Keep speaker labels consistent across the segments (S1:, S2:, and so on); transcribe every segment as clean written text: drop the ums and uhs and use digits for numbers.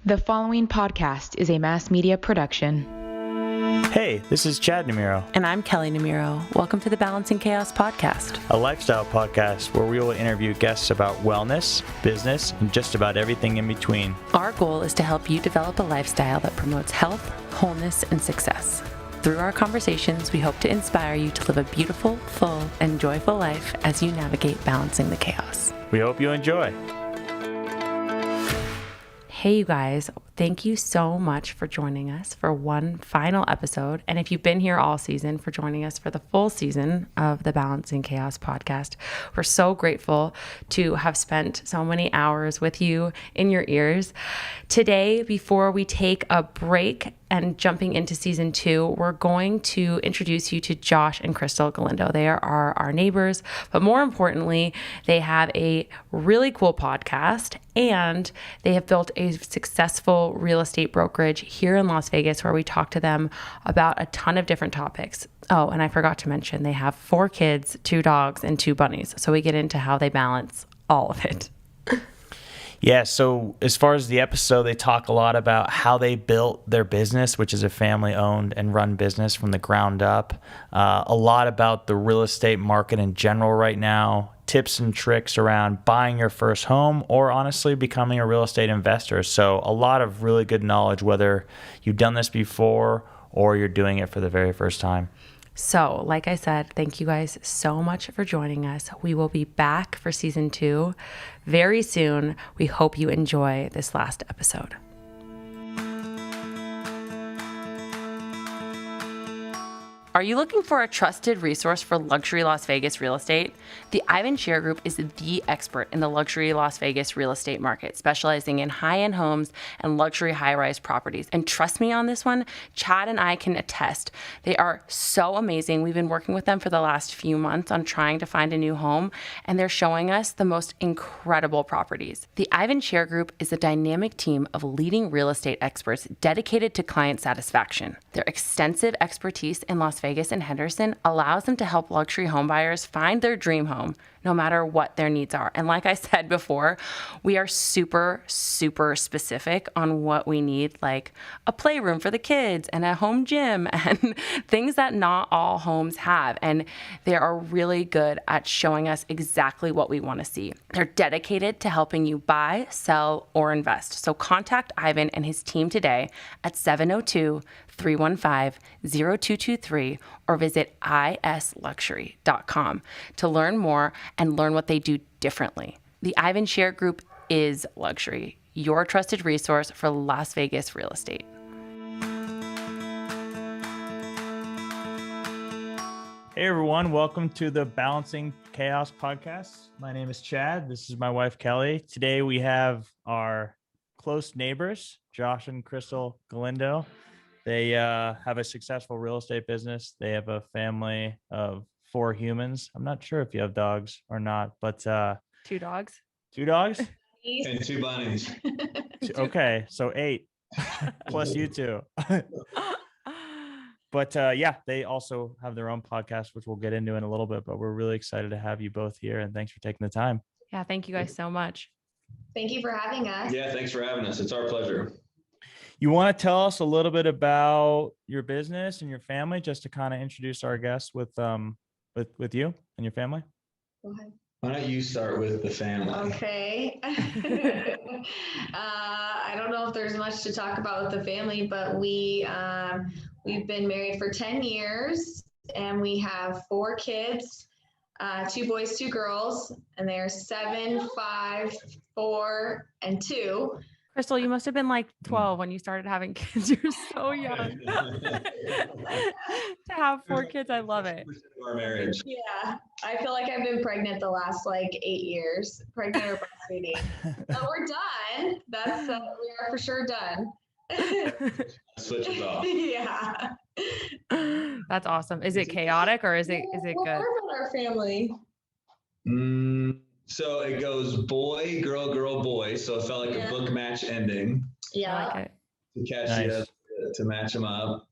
S1: The following podcast is a mass media production.
S2: Hey, this is Chad Namiro.
S3: And I'm Kelley Namiro. Welcome to the Balancing Chaos podcast,
S2: A lifestyle podcast where we will interview guests about wellness, business, and just about everything in between.
S3: Our goal is to help you develop a lifestyle that promotes health, wholeness, and success. Through our conversations, we hope to inspire you to live a beautiful, full, and joyful life as you navigate balancing the chaos.
S2: We hope you enjoy.
S3: Hey, you guys, thank you so much for joining us for one final episode. And if you've been here all season, for joining us for the full season of the Balancing Chaos podcast. We're so grateful to have spent so many hours with you in your ears. Today, before we take a break and jumping into season 2, we're going to introduce you to Josh and Krystal Galindo. They are our neighbors, but more importantly, they have a really cool podcast and they have built a successful real estate brokerage here in Las Vegas where we talk to them about a ton of different topics. Oh, and I forgot to mention, they have 4 kids, 2 dogs, and 2 bunnies. So we get into how they balance all of it.
S2: Yeah, so as far as the episode, they talk a lot about how they built their business, which is a family-owned and run business from the ground up. A lot about the real estate market in general right now, tips and tricks around buying your first home or honestly becoming a real estate investor. So a lot of really good knowledge, whether you've done this before or you're doing it for the very first time.
S3: So, like I said, thank you guys so much for joining us. We will be back for season 2 very soon. We hope you enjoy this last episode. Are you looking for a trusted resource for luxury Las Vegas real estate? The Ivan Share Group is the expert in the luxury Las Vegas real estate market, specializing in high-end homes and luxury high-rise properties. And trust me on this one, Chad and I can attest. They are so amazing. We've been working with them for the last few months on trying to find a new home, and they're showing us the most incredible properties. The Ivan Share Group is a dynamic team of leading real estate experts dedicated to client satisfaction. Their extensive expertise in Las Vegas and Henderson allows them to help luxury home buyers find their dream home, no matter what their needs are. And like I said before, we are super, super specific on what we need, like a playroom for the kids and a home gym and things that not all homes have. And they are really good at showing us exactly what we want to see. They're dedicated to helping you buy, sell, or invest. So contact Ivan and his team today at 702-315-0223 or visit isluxury.com to learn more and learn what they do differently. The Ivan Share Group is luxury, your trusted resource for Las Vegas real estate.
S2: Hey everyone, welcome to the Balancing Chaos podcast. My name is Chad. This is my wife, Kelley. Today we have our close neighbors, Josh and Krystal Galindo. They have a successful real estate business. They have a family of 4 humans. I'm not sure if you have dogs or not, but
S3: 2 dogs.
S2: 2 dogs?
S4: And 2 bunnies.
S2: Okay, so 8 plus you 2. But yeah, they also have their own podcast, which we'll get into in a little bit, but we're really excited to have you both here and thanks for taking the time.
S3: Yeah, thank you guys so much.
S5: Thank you for having us.
S4: Yeah, thanks for having us. It's our pleasure.
S2: You want to tell us a little bit about your business and your family, just to kind of introduce our guests with you and your family?
S5: Go ahead.
S4: Why don't you start with the family?
S5: Okay. I don't know if there's much to talk about with the family, but we've been married for 10 years and we have 4 kids, 2 boys, 2 girls, and they're 7, 5, 4, and 2.
S3: Krystal, you must have been like 12 when you started having kids. You're so young. To have 4 kids, I love it.
S4: Our marriage.
S5: Yeah, I feel like I've been pregnant the last like 8 years, pregnant or breastfeeding. So we're done. We are for sure done.
S4: Switches off.
S5: Yeah.
S3: That's awesome. Is it chaotic or is it good?
S5: What about our family?
S4: So it goes boy, girl, girl, boy. So it felt like a book match ending.
S5: Yeah.
S3: I like it.
S4: To catch
S2: Nice.
S4: you up, to match them up.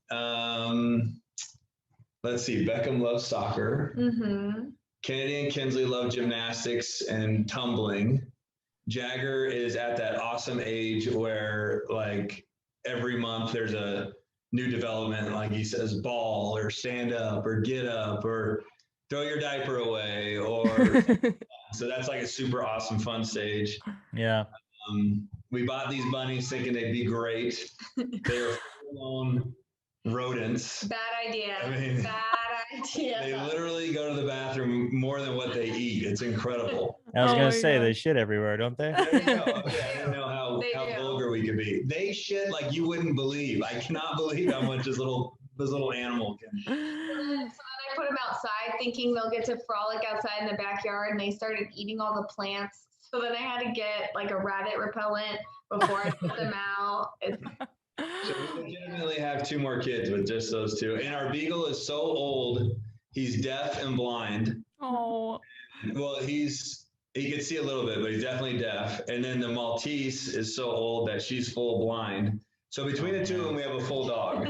S4: Let's see. Beckham loves soccer.
S5: Mm-hmm.
S4: Kennedy and Kinsley love gymnastics and tumbling. Jagger is at that awesome age where like every month there's a new development, like he says, ball or stand up or get up or throw your diaper away or so that's like a super awesome fun stage.
S2: Yeah.
S4: We bought these bunnies thinking they'd be great. They are full-blown rodents.
S5: Bad idea.
S4: I mean,
S5: bad idea.
S4: They literally go to the bathroom more than what they eat. It's incredible.
S2: I was
S3: Oh
S2: gonna
S3: my
S2: say
S3: God.
S2: they shit everywhere, don't they?
S4: There you go. Okay, I didn't know how
S5: They do.
S4: vulgar we could be. They shit like you wouldn't believe. I cannot believe how much this little animal can.
S5: So then I put them outside thinking they'll get to frolic outside in the backyard, and they started eating all the plants. So then I had to get like a rabbit repellent before I put them out.
S4: So we legitimately have 2 more kids with just those 2. And our beagle is so old, he's deaf and blind.
S3: Oh.
S4: Well, he can see a little bit, but he's definitely deaf. And then the Maltese is so old that she's full blind. So between the 2 of them, we have a full dog.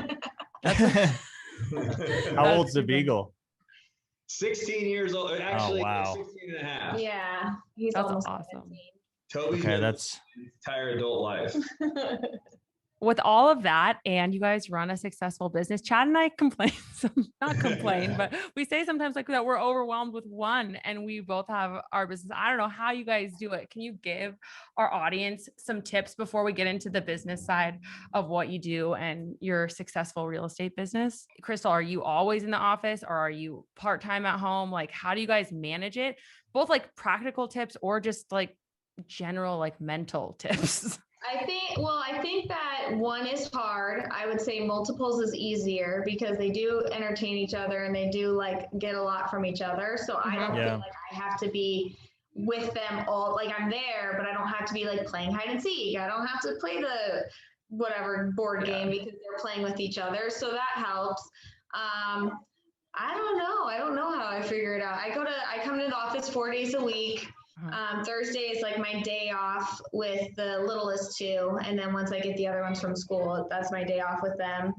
S2: How old's the beagle?
S4: 16 years old. Actually,
S2: wow.
S4: 16 and a half.
S5: Yeah, he's
S3: That's
S5: almost
S3: awesome.
S5: 17.
S4: Toby's
S2: Okay,
S4: been
S2: that's
S4: his entire adult life.
S3: With all of that, and you guys run a successful business, Chad and I complain, not complain, but we say sometimes like that we're overwhelmed with one, and we both have our business. I don't know how you guys do it. Can you give our audience some tips before we get into the business side of what you do and your successful real estate business? Krystal, are you always in the office or are you part-time at home? Like, how do you guys manage it? Both like practical tips or just like general, like mental tips.
S5: I think that one is hard. I would say multiples is easier because they do entertain each other and they do like get a lot from each other. So I don't feel like I have to be with them all. Like I'm there, but I don't have to be like playing hide and seek. I don't have to play the whatever board game because they're playing with each other. So that helps. I don't know. I don't know how I figure it out. I come to the office 4 days a week. Thursday is like my day off with the littlest 2. And then once I get the other ones from school, that's my day off with them.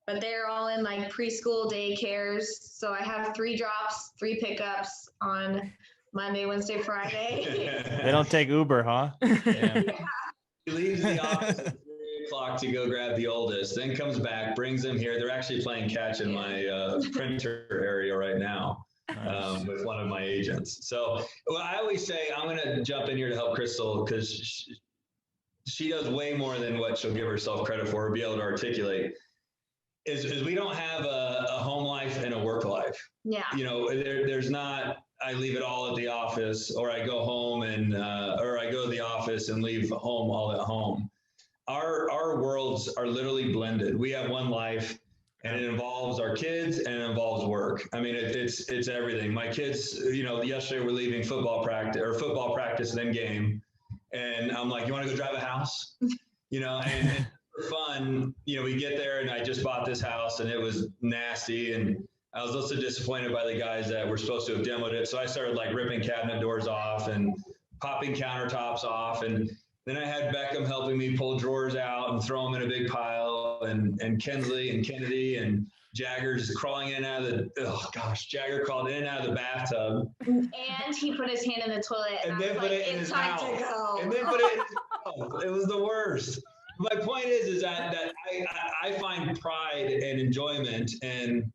S5: But they're all in like preschool daycares. So I have 3 drops, 3 pickups on Monday, Wednesday, Friday.
S2: they don't take Uber, huh?
S4: Yeah. He leaves the office at 3 o'clock to go grab the oldest, then comes back, brings them here. They're actually playing catch in my printer area right now. With one of my agents. So I always say I'm going to jump in here to help Krystal because she does way more than what she'll give herself credit for or be able to articulate. Is we don't have a home life and a work life.
S5: Yeah.
S4: You know, there's not, I leave it all at the office or I go home and, or I go to the office and leave home all at home. Our worlds are literally blended. We have one life. And it involves our kids and it involves work. I mean, it's everything. My kids, you know, yesterday we're leaving football practice, then game. And I'm like, you want to go drive a house? You know, and for fun, you know, we get there and I just bought this house and it was nasty. And I was also disappointed by the guys that were supposed to have demoed it. So I started like ripping cabinet doors off and popping countertops off. And then I had Beckham helping me pull drawers out and throw them in a big pile, and Kensley and Kennedy and Jagger just crawling in and out of Jagger crawled in and out of the bathtub.
S5: And he put his hand in the toilet
S4: and then put it in his mouth.
S5: To go.
S4: And then put it in his mouth. It was the worst. My point is that I find pride and enjoyment in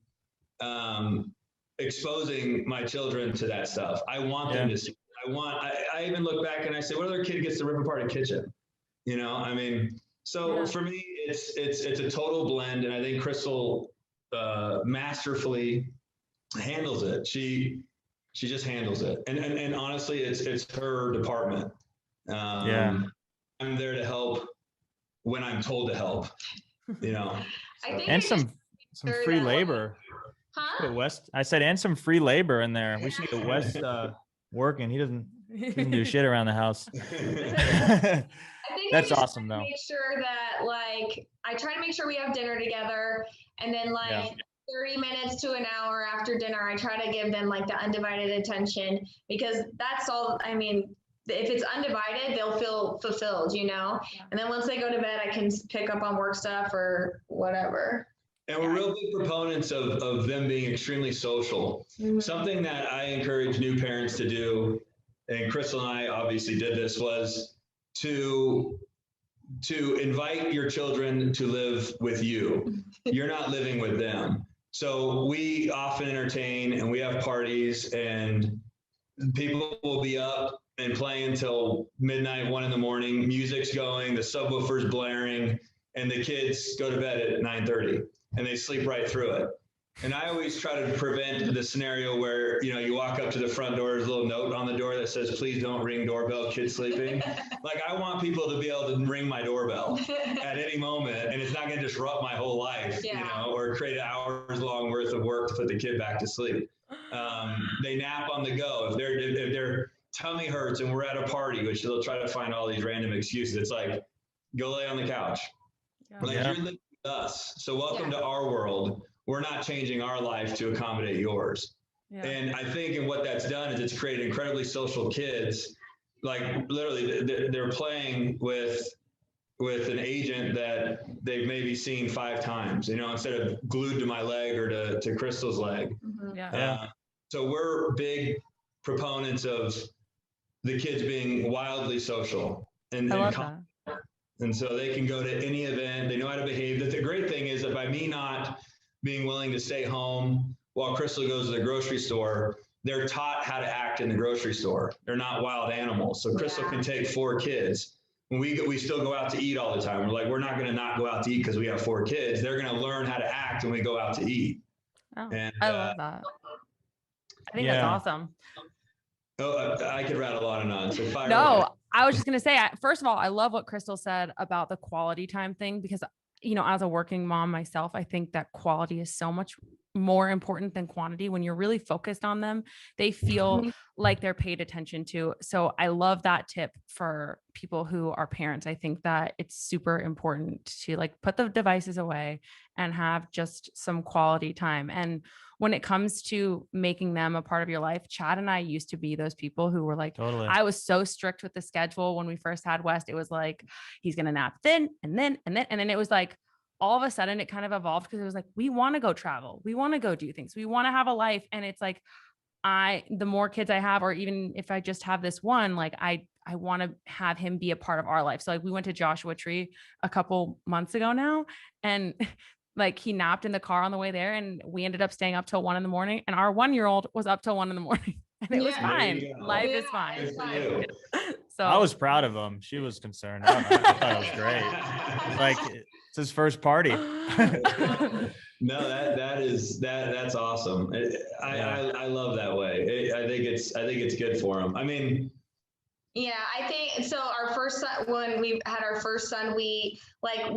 S4: exposing my children to that stuff. I want them to see. I even look back and I say, what other kid gets to rip apart a kitchen? You know, I mean, so for me, it's a total blend. And I think Krystal masterfully handles it. She just handles it. And honestly, it's her department. I'm there to help when I'm told to help, you know.
S5: I think
S2: and some free labor.
S5: Huh?
S2: I said, and some free labor in there. We should get West working. He doesn't do shit around the house.
S5: I think
S2: That's awesome though.
S5: Make sure that like I try to make sure we have dinner together, and then like 30 minutes to an hour after dinner, I try to give them like the undivided attention, because that's all. I mean, if it's undivided, they'll feel fulfilled, you know. And then once they go to bed, I can pick up on work stuff or whatever.
S4: And we're real big proponents of them being extremely social. Mm-hmm. Something that I encourage new parents to do and Krystal and I obviously did this, was to invite your children to live with you. You're not living with them. So we often entertain and we have parties, and people will be up and playing until midnight, 1 a.m. Music's going, the subwoofer's blaring, and the kids go to bed at 9:30 and they sleep right through it. And I always try to prevent the scenario where, you walk up to the front door, there's a little note on the door that says, please don't ring doorbell, kids sleeping. Like, I want people to be able to ring my doorbell at any moment, and it's not going to disrupt my whole life, or create hours long worth of work to put the kid back to sleep. They nap on the go. If their tummy hurts and we're at a party, which they'll try to find all these random excuses, it's like, go lay on the couch. Like, you're living with us. So welcome to our world. We're not changing our life to accommodate yours. Yeah. And I think, and what that's done is it's created incredibly social kids. Like, literally, they're playing with an agent that they've maybe seen 5 times, instead of glued to my leg or to Krystal's leg. Mm-hmm. So we're big proponents of the kids being wildly social. And so they can go to any event. They know how to behave. The great thing is that by me not being willing to stay home while Krystal goes to the grocery store, they're taught how to act in the grocery store. They're not wild animals. So Krystal can take 4 kids. When we still go out to eat all the time. We're like, we're not going to not go out to eat because we have 4 kids. They're going to learn how to act when we go out to eat.
S3: Oh, and I love that. I think that's awesome.
S4: Oh, I could rattle on and on. So fire
S3: No,
S4: away.
S3: I was just going to say, first of all, I love what Krystal said about the quality time thing, because as a working mom myself, I think that quality is so much more important than quantity. When you're really focused on them, they feel like they're paid attention to. So I love that tip for people who are parents. I think that it's super important to put the devices away and have just some quality time. And when it comes to making them a part of your life, Chad and I used to be those people who were like, totally. I was so strict with the schedule when we first had West. It was like, he's going to nap then, and then it was like, all of a sudden it kind of evolved, because it was like, we want to go travel. We want to go do things. We want to have a life. And it's like, the more kids I have, or even if I just have this one, I want to have him be a part of our life. So we went to Joshua Tree a couple months ago now, and he napped in the car on the way there, and we ended up staying up till 1 a.m. and our 1-year-old was up till 1 a.m. and it was fine. Life is fine. So
S2: I was proud of him. She was concerned. I thought it was great. It's his first party.
S4: No, that's awesome. I love that way. I think it's good for him. I mean,
S5: yeah, I think so. Our first son, when we had our first son, we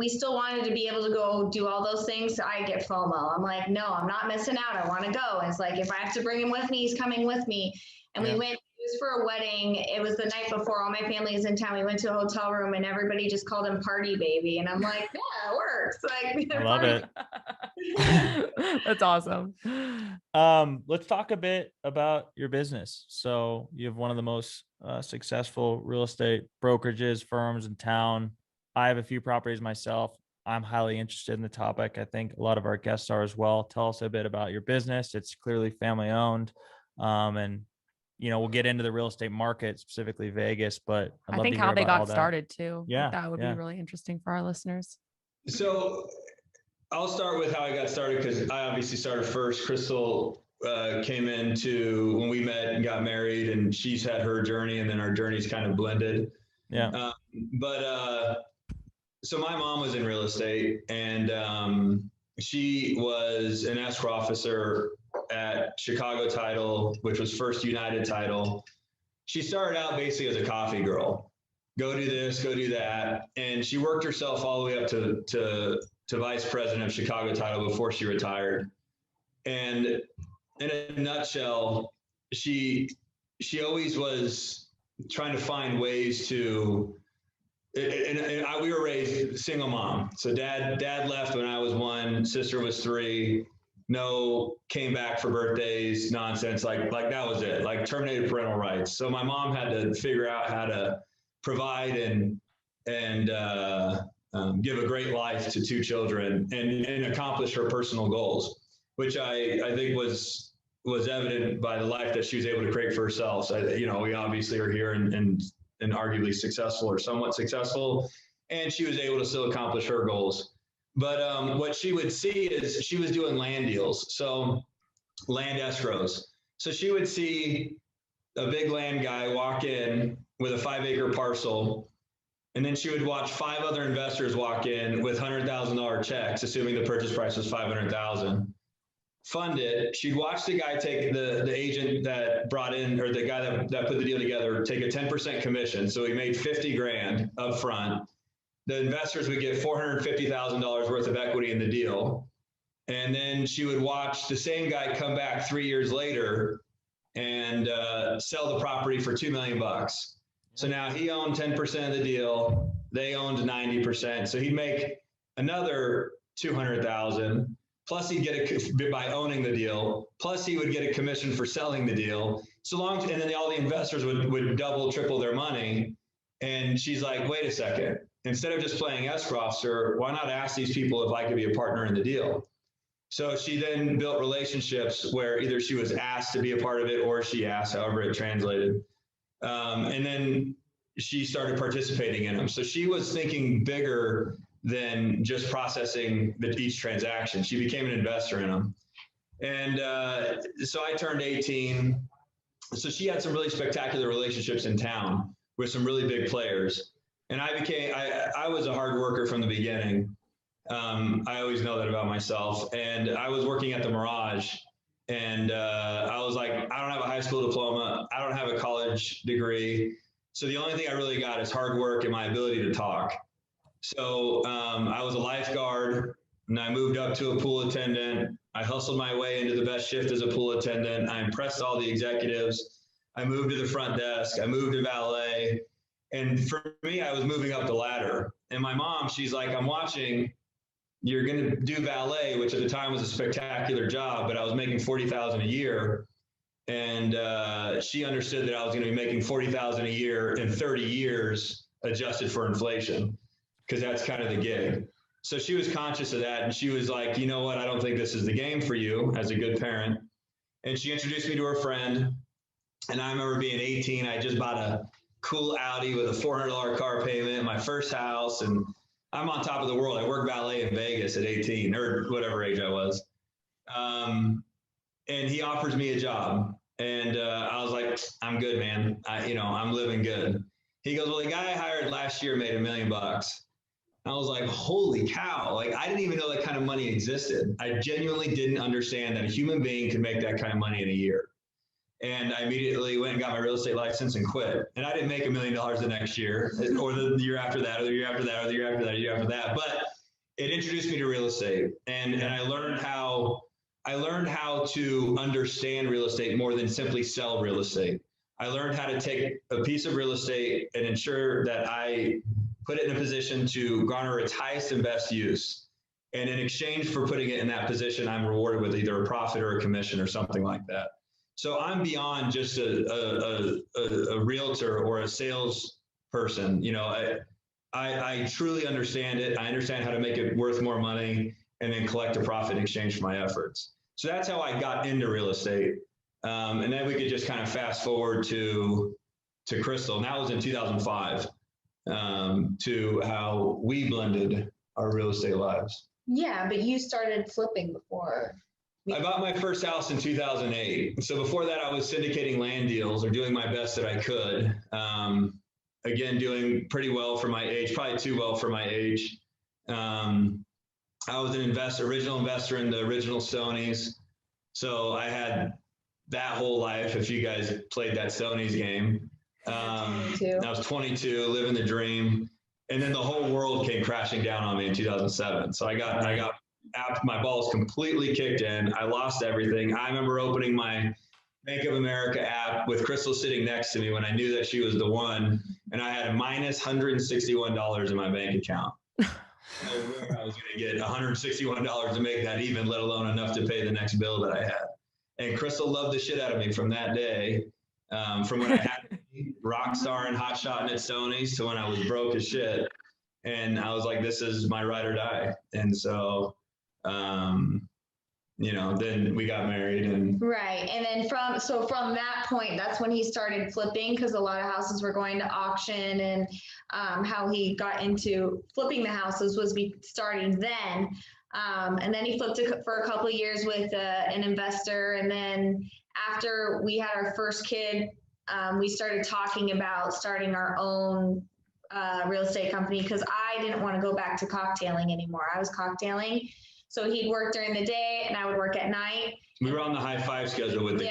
S5: still wanted to be able to go do all those things. So I get FOMO. I'm like, no, I'm not missing out. I want to go. And it's like, if I have to bring him with me, he's coming with me. And we went. It was for a wedding. It was the night before. All my family is in town. We went to a hotel room, and everybody just called him Party Baby. And I'm like, yeah, it works.
S2: I love it.
S3: That's awesome.
S2: Let's talk a bit about your business. So you have one of the most successful real estate brokerages firms in town. I have a few properties myself. I'm highly interested in the topic. I think a lot of our guests are as well. Tell us a bit about your business. It's clearly family owned. And we'll get into the real estate market, specifically Vegas, but
S3: I think how they got started too.
S2: Yeah.
S3: That would be really interesting for our listeners.
S4: So I'll start with how I got started, because I obviously started first. Krystal came into when we met and got married, and she's had her journey, and then our journeys kind of blended.
S2: Yeah.
S4: So my mom was in real estate, and she was an escrow officer at Chicago Title, which was First United Title. She started out basically as a coffee girl. Go do this, go do that. And she worked herself all the way up to vice president of Chicago Title before she retired. And in a nutshell, she always was trying to find ways to, we were raised single mom. So dad left when I was 1, sister was 3. No, came back for birthdays, nonsense. Like that was it. Terminated parental rights. So my mom had to figure out how to provide and give a great life to 2 children and accomplish her personal goals, which I think was was evident by the life that she was able to create for herself. So, we obviously are here and arguably successful or somewhat successful, and she was able to still accomplish her goals. But what she would see is she was doing land deals, so land escrows. So she would see a big land guy walk in with a 5-acre parcel, and then she would watch 5 other investors walk in with $100,000 checks, assuming the purchase price was $500,000. Fund it. She'd watch the guy take the agent that brought in, or the guy that put the deal together, take a 10% commission. So he made 50 grand up front. The investors would get $450,000 worth of equity in the deal. And then she would watch the same guy come back 3 years later and sell the property for $2 million. So now he owned 10% of the deal. They owned 90%. So he'd make another $200,000. Plus he'd get by owning the deal. Plus he would get a commission for selling the deal. And then all the investors would double, triple their money. And she's like, wait a second. Instead of just playing escrow officer, why not ask these people if I could be a partner in the deal? So she then built relationships where either she was asked to be a part of it or she asked, however it translated. And then she started participating in them. So she was thinking bigger than just processing each transaction. She became an investor in them. And so I turned 18. So she had some really spectacular relationships in town with some really big players. And I was a hard worker from the beginning. I always know that about myself. And I was working at the Mirage, and I was like, I don't have a high school diploma. I don't have a college degree. So the only thing I really got is hard work and my ability to talk. So I was a lifeguard, and I moved up to a pool attendant. I hustled my way into the best shift as a pool attendant. I impressed all the executives. I moved to the front desk. I moved to valet. And for me, I was moving up the ladder. And my mom, she's like, I'm watching. You're going to do valet, which at the time was a spectacular job, but I was making $40,000 a year. And she understood that I was going to be making $40,000 a year in 30 years, adjusted for inflation, because that's kind of the gig. So she was conscious of that. And she was like, you know what? I don't think this is the game for you as a good parent. And she introduced me to her friend. And I remember being 18. I just bought a cool Audi with a $400 car payment, my first house. And I'm on top of the world. I worked valet in Vegas at 18 or whatever age I was. And he offers me a job. And I was like, I'm good, man. I'm living good. He goes, well, the guy I hired last year made $1 million. I was like, holy cow. Like, I didn't even know that kind of money existed. I genuinely didn't understand that a human being could make that kind of money in a year. And I immediately went and got my real estate license and quit. And I didn't make $1 million the next year, or the year after that, or the year after that, or the year after that, or the year after that. But it introduced me to real estate. And I learned how to understand real estate more than simply sell real estate. I learned how to take a piece of real estate and ensure that I put it in a position to garner its highest and best use. And in exchange for putting it in that position, I'm rewarded with either a profit or a commission or something like that. So I'm beyond just a realtor or a sales person. I truly understand it. I understand how to make it worth more money and then collect a profit in exchange for my efforts. So that's how I got into real estate. And then we could just kind of fast forward to Krystal. And that was in 2005, to how we blended our real estate lives.
S5: Yeah, but you started flipping before.
S4: I bought my first house in 2008. So before that, I was syndicating land deals or doing my best that I could. Again, doing pretty well for my age, probably too well for my age. I was an original investor in the original Stonys. So I had that whole life, if you guys played that Stonys game. I was 22, living the dream. And then the whole world came crashing down on me in 2007. So I got my balls completely kicked in. I lost everything. I remember opening my Bank of America app with Krystal sitting next to me when I knew that she was the one. And I had minus $161 in my bank account. I don't know where I was going to get $161 to make that even, let alone enough to pay the next bill that I had. And Krystal loved the shit out of me from that day. From when I had rock star and hot shot at Stonys to when I was broke as shit. And I was like, this is my ride or die. And so, then we got married and.
S5: Right. And then from that point, that's when he started flipping, because a lot of houses were going to auction, and how he got into flipping the houses was starting then. And then he flipped for a couple of years with an investor. And then after we had our first kid, we started talking about starting our own real estate company, because I didn't want to go back to cocktailing anymore. I was cocktailing. So he'd work during the day and I would work at night.
S4: We were on the high five schedule with the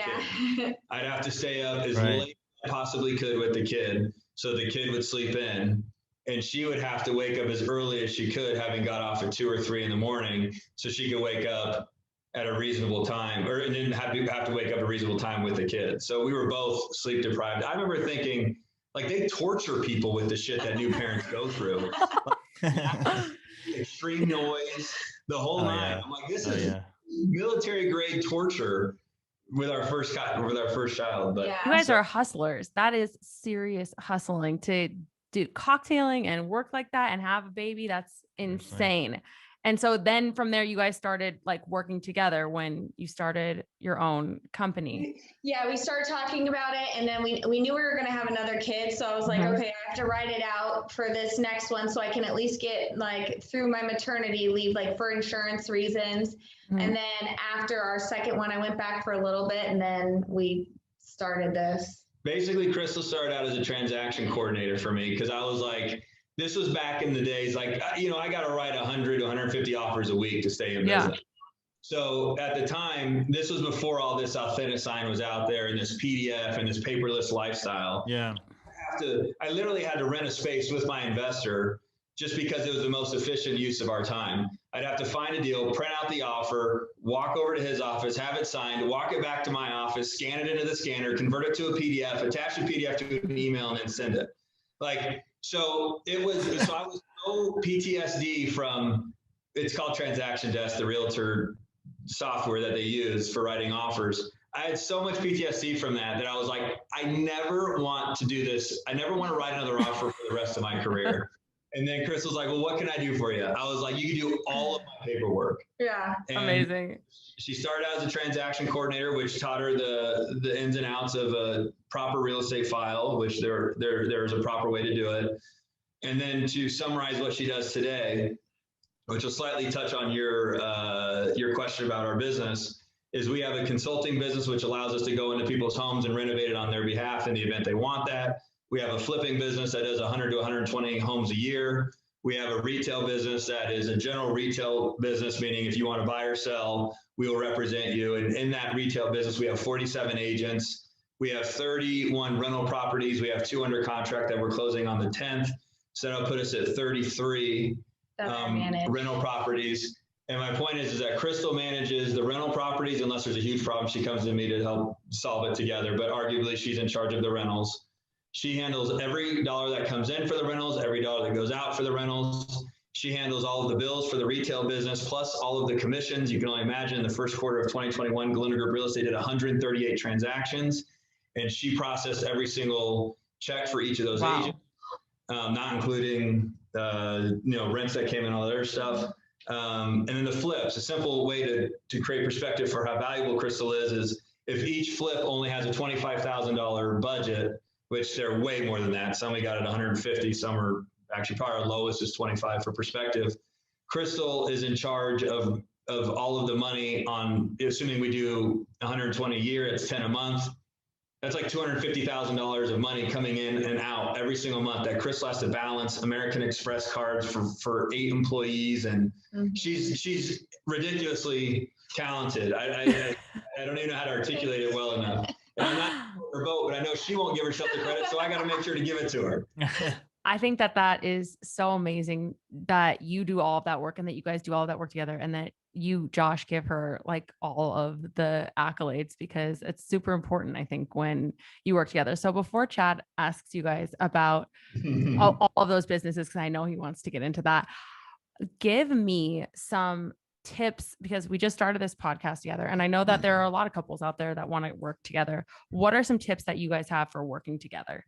S4: kid. I'd have to stay up as late as I possibly could with the kid, so the kid would sleep in. And she would have to wake up as early as she could, having got off at 2 or 3 in the morning, so she could wake up at a reasonable time, and didn't have to wake up at a reasonable time with the kid. So we were both sleep deprived. I remember thinking, like, they torture people with the shit that new parents go through. Extreme noise, the whole night. Yeah. I'm like, this is military grade torture with our first child. But
S3: you guys are hustlers. That is serious hustling to do cocktailing and work like that and have a baby. That's insane. And so then from there, you guys started like working together when you started your own company.
S5: Yeah, we started talking about it, and then we knew we were going to have another kid. So I was like, okay, I have to write it out for this next one, so I can at least get like through my maternity leave, like for insurance reasons. And then after our second one, I went back for a little bit, and then we started this.
S4: Basically, Krystal started out as a transaction coordinator for me, because I was like, this was back in the days, like, I got to write 100 to 150 offers a week to stay in business. So at the time, this was before all this authentic sign was out there, and this PDF and this paperless lifestyle.
S2: Yeah.
S4: I literally had to rent a space with my investor, just because it was the most efficient use of our time. I'd have to find a deal, print out the offer, walk over to his office, have it signed, walk it back to my office, scan it into the scanner, convert it to a PDF, attach the PDF to an email, and then send it. So I was so PTSD from, it's called Transaction Desk, the realtor software that they use for writing offers. I had so much PTSD from that I was like, I never want to do this. I never want to write another offer for the rest of my career. And then Krystal's like, well, what can I do for you? I was like, you can do all of my paperwork.
S5: Yeah.
S4: And
S3: amazing.
S4: She started out as a transaction coordinator, which taught her the ins and outs of a proper real estate file, which there's a proper way to do it. And then to summarize what she does today, which will slightly touch on your question about our business, is we have a consulting business which allows us to go into people's homes and renovate it on their behalf in the event they want that. We have a flipping business that does 100 to 120 homes a year. We have a retail business that is a general retail business, meaning if you want to buy or sell, we will represent you. And in that retail business, we have 47 agents. We have 31 rental properties. We have 2 under contract that we're closing on the 10th. So that'll put us at 33 rental properties. And my point is that Krystal manages the rental properties. Unless there's a huge problem, she comes to me to help solve it together. But arguably, she's in charge of the rentals. She handles every dollar that comes in for the rentals, every dollar that goes out for the rentals. She handles all of the bills for the retail business, plus all of the commissions. You can only imagine in the first quarter of 2021, Galindo Group Real Estate did 138 transactions, and she processed every single check for each of those agents, not including rents that came in, all that other stuff. And then the flips, a simple way to create perspective for how valuable Krystal is if each flip only has a $25,000 budget, which they're way more than that. Some we got at 150, some are actually probably our lowest is 25 for perspective. Krystal is in charge of all of the money on, assuming we do 120 a year, it's 10 a month. That's like $250,000 of money coming in and out every single month that Krystal has to balance American Express cards for 8 employees. And she's ridiculously talented. I don't even know how to articulate it well enough. And I'm not her boat, but I know she won't give herself the credit, so I got to make sure to give it to her.
S3: I think that is so amazing that you do all of that work and that you guys do all of that work together, and that you, Josh, give her like all of the accolades, because it's super important, I think, when you work together. So before Chad asks you guys about all of those businesses, because I know he wants to get into that, give me some tips, because we just started this podcast together, and I know that there are a lot of couples out there that want to work together. What are some tips that you guys have for working together?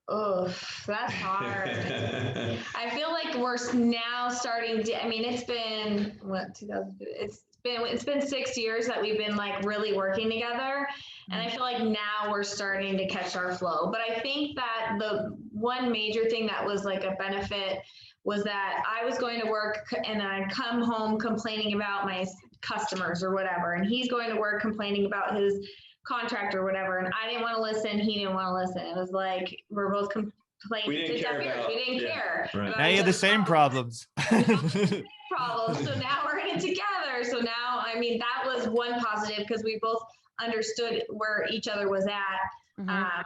S5: Oh, that's hard. I feel like we're now starting to, it's been it's been 6 years that we've been like really working together. And I feel like now we're starting to catch our flow. But I think that the one major thing that was like a benefit was that I was going to work and I'd come home complaining about my customers or whatever. And he's going to work complaining about his contract or whatever. And I didn't want to listen. He didn't want to listen. It was like, we're both complaining.
S4: We didn't care.
S5: Right.
S2: Now you have the same problems.
S5: Problems. So now we're in it together. So now, I mean, that was one positive because we both understood where each other was at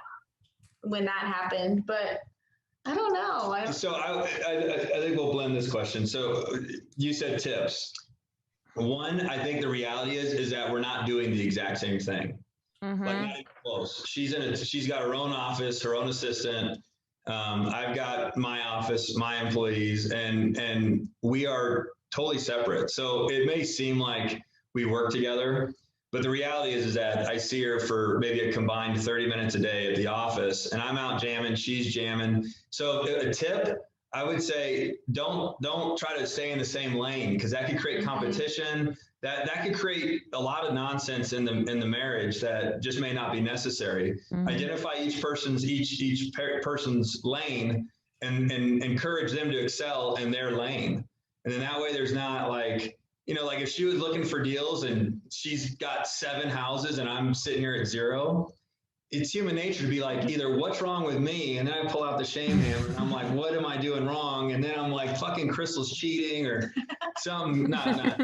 S5: when that happened. But I don't know.
S4: So I think we'll blend this question. So you said tips. One, I think the reality is that we're not doing the exact same thing. Like not even close. She's got her own office, her own assistant. I've got my office, my employees, and we are totally separate. So it may seem like we work together, but the reality is that I see her for maybe a combined 30 minutes a day at the office, and I'm out jamming, she's jamming. So a tip, I would say, don't try to stay in the same lane, because that could create competition. That could create a lot of nonsense in the marriage that just may not be necessary. Identify each person's lane and encourage them to excel in their lane. And then that way there's not like, like if she was looking for deals and she's got 7 houses and I'm sitting here at 0, it's human nature to be like, either what's wrong with me? And then I pull out the shame hammer and I'm like, what am I doing wrong? And then I'm like, fucking Krystal's cheating or not like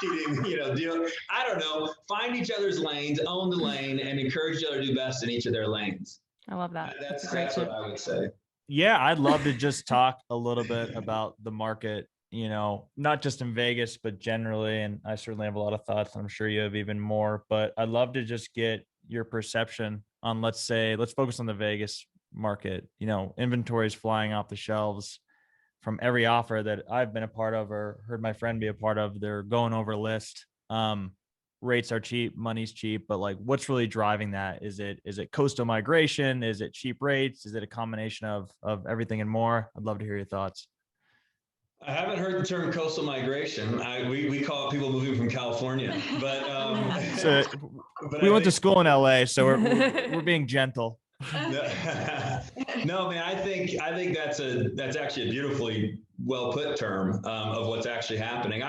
S4: cheating, deal. I don't know. Find each other's lanes, own the lane, and encourage each other to do best in each of their lanes.
S3: I love that.
S4: That's what I would say.
S2: Yeah, I'd love to just talk a little bit about the market, not just in Vegas, but generally. And I certainly have a lot of thoughts. I'm sure you have even more, but I'd love to just get your perception on, let's focus on the Vegas market. Inventory is flying off the shelves from every offer that I've been a part of or heard my friend be a part of. They're going over list. Rates are cheap, money's cheap, but like, what's really driving that? Is it coastal migration? Is it cheap rates? Is it a combination of everything and more? I'd love to hear your thoughts.
S4: I haven't heard the term coastal migration. We call it people moving from California, but
S2: we went to school in LA, so we're being gentle.
S4: No, man, I think that's actually a beautifully well put term of what's actually happening.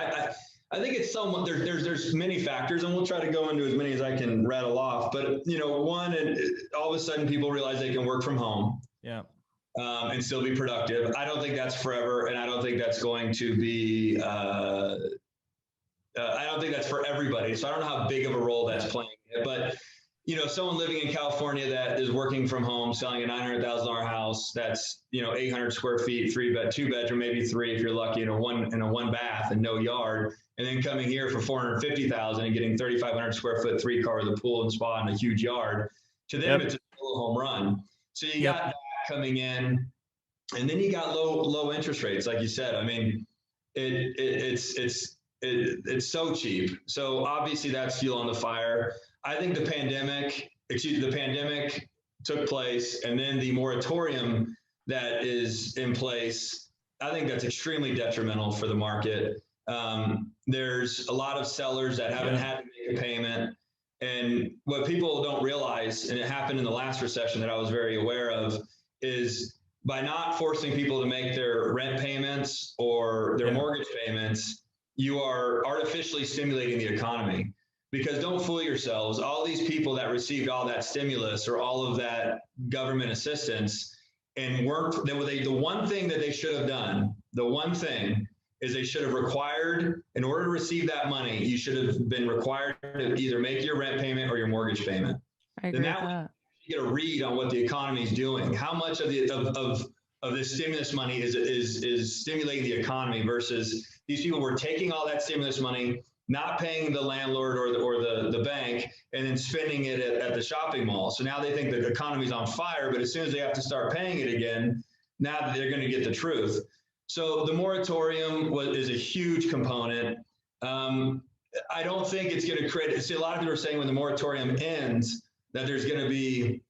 S4: I think it's somewhat there's many factors, and we'll try to go into as many as I can rattle off. But one, and all of a sudden people realize they can work from home. Yeah. And still be productive. I don't think that's forever, and I don't think that's going to be. I don't think that's for everybody. So I don't know how big of a role that's playing. But someone living in California that is working from home, selling a $900,000 house that's 800 square feet, 2-bedroom, maybe 3 if you're lucky, in a one bath and no yard, and then coming here for $450,000 and getting 3,500 square foot 3-car with a pool and spa and a huge yard. To them, it's a home run. So you got that coming in, and then you got low interest rates, like you said. I mean, it's so cheap. So obviously that's fuel on the fire. I think the pandemic took place, and then the moratorium that is in place, I think that's extremely detrimental for the market. There's a lot of sellers that haven't had to make a payment. And what people don't realize, and it happened in the last recession that I was very aware of, is by not forcing people to make their rent payments or their mortgage payments, you are artificially stimulating the economy. Because don't fool yourselves, all these people that received all that stimulus or all of that government assistance and the one thing that they should have done, the one thing is they should have required, in order to receive that money, you should have been required to either make your rent payment or your mortgage payment.
S3: I agree with that.
S4: You get a read on what the economy is doing. How much of this stimulus money is stimulating the economy versus these people were taking all that stimulus money, not paying the landlord or the bank, and then spending it at the shopping mall. So now they think the economy's on fire, but as soon as they have to start paying it again, now that they're going to get the truth. So the moratorium is a huge component. I don't think it's going to create. See, a lot of people are saying when the moratorium ends that there's going to be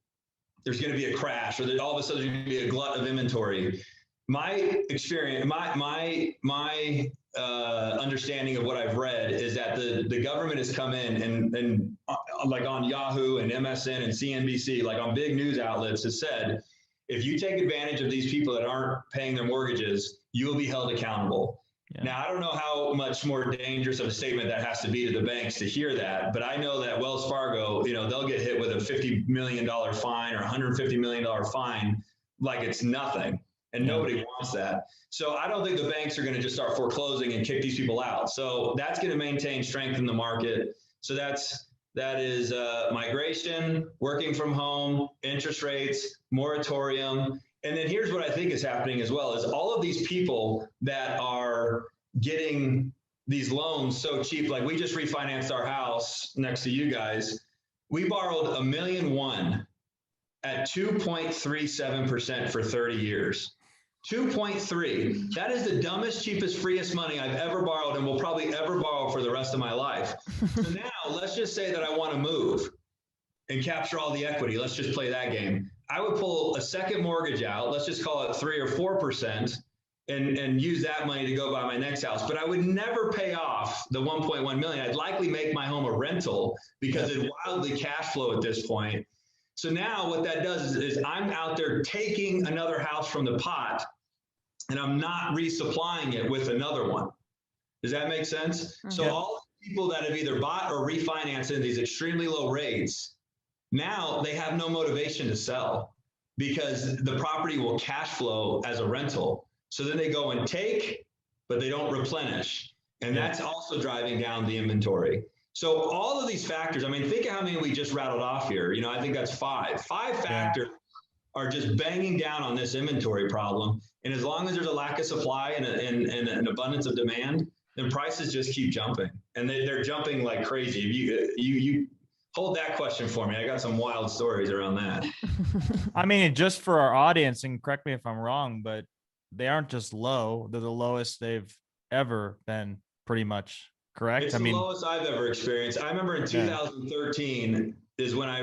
S4: a crash, or that all of a sudden there's going to be a glut of inventory. my experience, my understanding of what I've read is that the government has come in and like on Yahoo and MSN and CNBC, like on big news outlets, has said, if you take advantage of these people that aren't paying their mortgages, you will be held accountable. Yeah. Now, I don't know how much more dangerous of a statement that has to be to the banks to hear that, but I know that Wells Fargo, they'll get hit with a $50 million fine or $150 million fine like it's nothing. And nobody wants that. So I don't think the banks are going to just start foreclosing and kick these people out. So that's going to maintain strength in the market. So that is migration, working from home, interest rates, moratorium. And then here's what I think is happening as well is all of these people that are getting these loans so cheap, like we just refinanced our house next to you guys. We borrowed $1.1 million at 2.37% for 30 years. 2.3. That is the dumbest, cheapest, freest money I've ever borrowed and will probably ever borrow for the rest of my life. So now let's just say that I want to move and capture all the equity. Let's just play that game. I would pull a second mortgage out. Let's just call it 3 or 4% and use that money to go buy my next house. But I would never pay off the 1.1 million. I'd likely make my home a rental because it's wildly cash flow at this point. So now what that does is I'm out there taking another house from the pot and I'm not resupplying it with another one. Does that make sense? Mm-hmm. So all the people that have either bought or refinanced at these extremely low rates, now they have no motivation to sell because the property will cash flow as a rental. So then they go and take, but they don't replenish. And that's also driving down the inventory. So all of these factors, I mean, think of how many we just rattled off here. I think that's five. Five factors are just banging down on this inventory problem. And as long as there's a lack of supply and an abundance of demand, then prices just keep jumping. And they're jumping like crazy. You hold that question for me. I got some wild stories around that.
S2: I mean, just for our audience, and correct me if I'm wrong, but they aren't just low. They're the lowest they've ever been, pretty much. Correct.
S4: It's the lowest I've ever experienced. I remember in 2013 is when I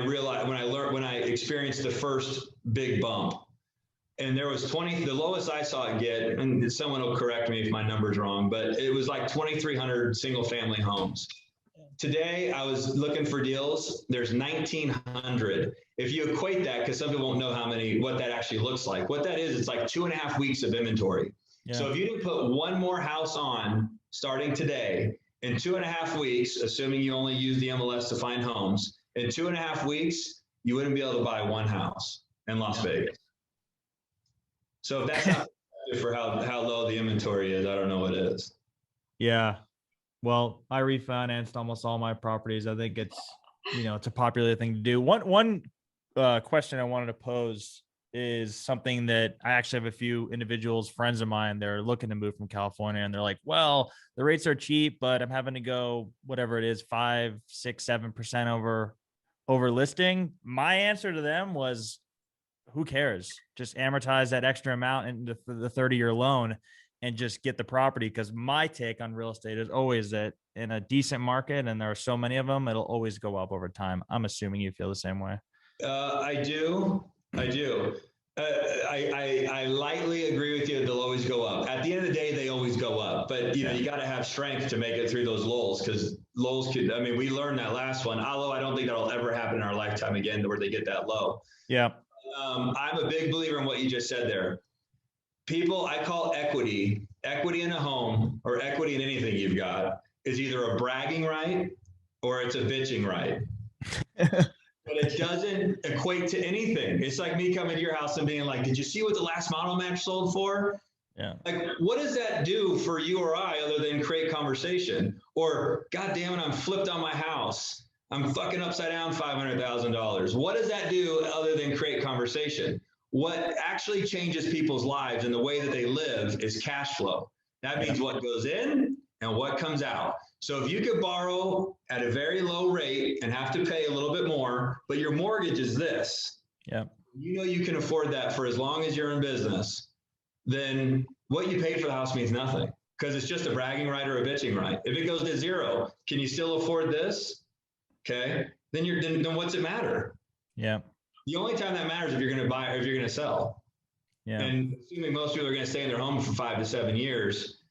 S4: experienced the first big bump. And there was the lowest I saw it get, and someone will correct me if my number's wrong, but it was like 2,300 single family homes. Today, I was looking for deals. There's 1,900. If you equate that, because some people won't know what that actually looks like. What that is, it's like 2.5 weeks of inventory. Yeah. So if you didn't put one more house on starting today, in 2.5 weeks, assuming you only use the MLS to find homes, in 2.5 weeks, you wouldn't be able to buy one house in Las Vegas. So if that's not for how low the inventory is, I don't know what it is.
S2: Yeah. Well, I refinanced almost all my properties. I think it's a popular thing to do. One question I wanted to pose is something that I actually have a few individuals, friends of mine, they're looking to move from California and they're like, well, the rates are cheap, but I'm having to go whatever it is, 5, 6, 7% over listing. My answer to them was, who cares? Just amortize that extra amount into the 30-year loan and just get the property. Because my take on real estate is always that in a decent market, and there are so many of them, it'll always go up over time. I'm assuming you feel the same way.
S4: I do. I lightly agree with you. They'll always go up. At the end of the day, they always go up. But you got to have strength to make it through those lulls, because lulls could. I mean, we learned that last one. Although I don't think that'll ever happen in our lifetime again, where they get that low.
S2: Yeah.
S4: I'm a big believer in what you just said there. People, I call equity in a home or equity in anything you've got is either a bragging right or it's a bitching right. But it doesn't equate to anything. It's like me coming to your house and being like, did you see what the last model match sold for?
S2: Yeah.
S4: Like, what does that do for you or I other than create conversation? Or, God damn it, I'm flipped on my house. I'm fucking upside down $500,000. What does that do other than create conversation? What actually changes people's lives and the way that they live is cash flow. That means what goes in and what comes out. So if you could borrow at a very low rate and have to pay a little bit more, but your mortgage is this, you can afford that for as long as you're in business, then what you pay for the house means nothing, because it's just a bragging right or a bitching right. If it goes to zero, can you still afford this? Okay, then what's it matter?
S2: Yeah.
S4: The only time that matters if you're going to buy or if you're going to sell.
S2: Yeah.
S4: And assuming most people are going to stay in their home for 5 to 7 years,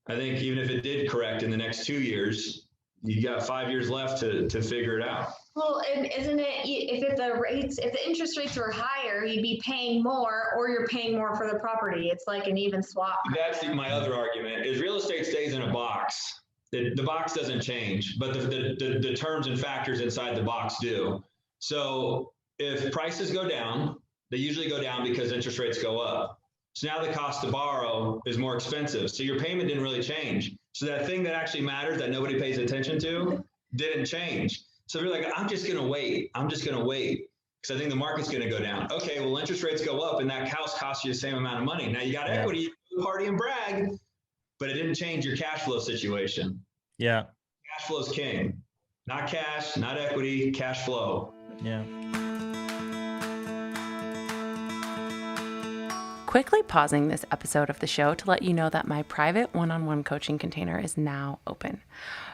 S4: I think even if it did correct in the next 2 years, you got 5 years left to figure it out.
S5: Well, and isn't it, if the interest rates were higher, you'd be paying more, or you're paying more for the property. It's like an even swap.
S4: That's my other argument is real estate stays in a box. The box doesn't change, but the terms and factors inside the box do. So if prices go down, they usually go down because interest rates go up. So now the cost to borrow is more expensive. So your payment didn't really change. So that thing that actually matters that nobody pays attention to didn't change. So you're like, I'm just going to wait. Because I think the market's going to go down. Okay, well, interest rates go up and that house costs you the same amount of money. Now you got equity, you can party and brag, but it didn't change your cash flow situation.
S2: Yeah.
S4: Cash flow is king. Not cash, not equity, cash flow.
S2: Yeah.
S3: Quickly pausing this episode of the show to let you know that my private one-on-one coaching container is now open.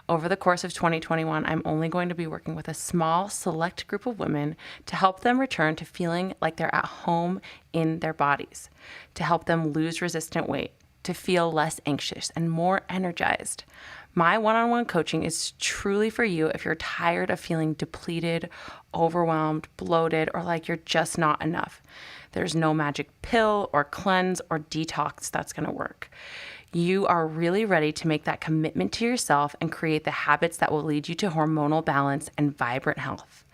S3: Over the course of 2021, I'm only going to be working with a small, select group of women to help them return to feeling like they're at home in their bodies, to help them lose resistant weight, to feel less anxious and more energized. My one-on-one coaching is truly for you if you're tired of feeling depleted, overwhelmed, bloated, or like you're just not enough. There's no magic pill or cleanse or detox that's going to work. You are really ready to make that commitment to yourself and create the habits that will lead you to hormonal balance and vibrant health.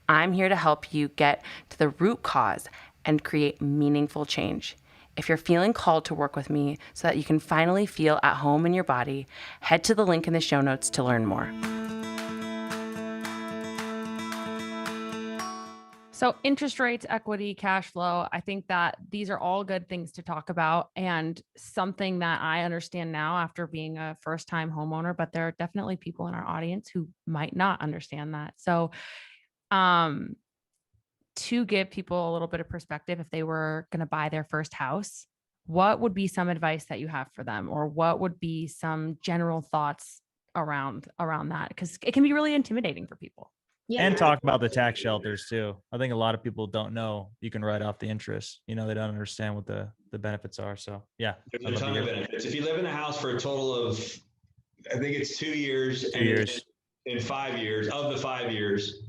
S3: I'm here to help you get to the root cause and create meaningful change. If you're feeling called to work with me so that you can finally feel at home in your body, head to the link in the show notes to learn more.
S6: So interest rates, equity, cash flow, I think that these are all good things to talk about, and something that I understand now after being a first-time homeowner, but there are definitely people in our audience who might not understand that. So to give people a little bit of perspective, if they were going to buy their first house, what would be some advice that you have for them? Or what would be some general thoughts around that? Because it can be really intimidating for people.
S5: Yeah.
S2: And talk about the tax shelters too. I think a lot of people don't know you can write off the interest. You know, they don't understand what the benefits are. So yeah.
S4: There's a ton of benefits. If you live in a house for a total of, I think it's 2 years.
S2: 2 years.
S4: In 5 years, of the 5 years.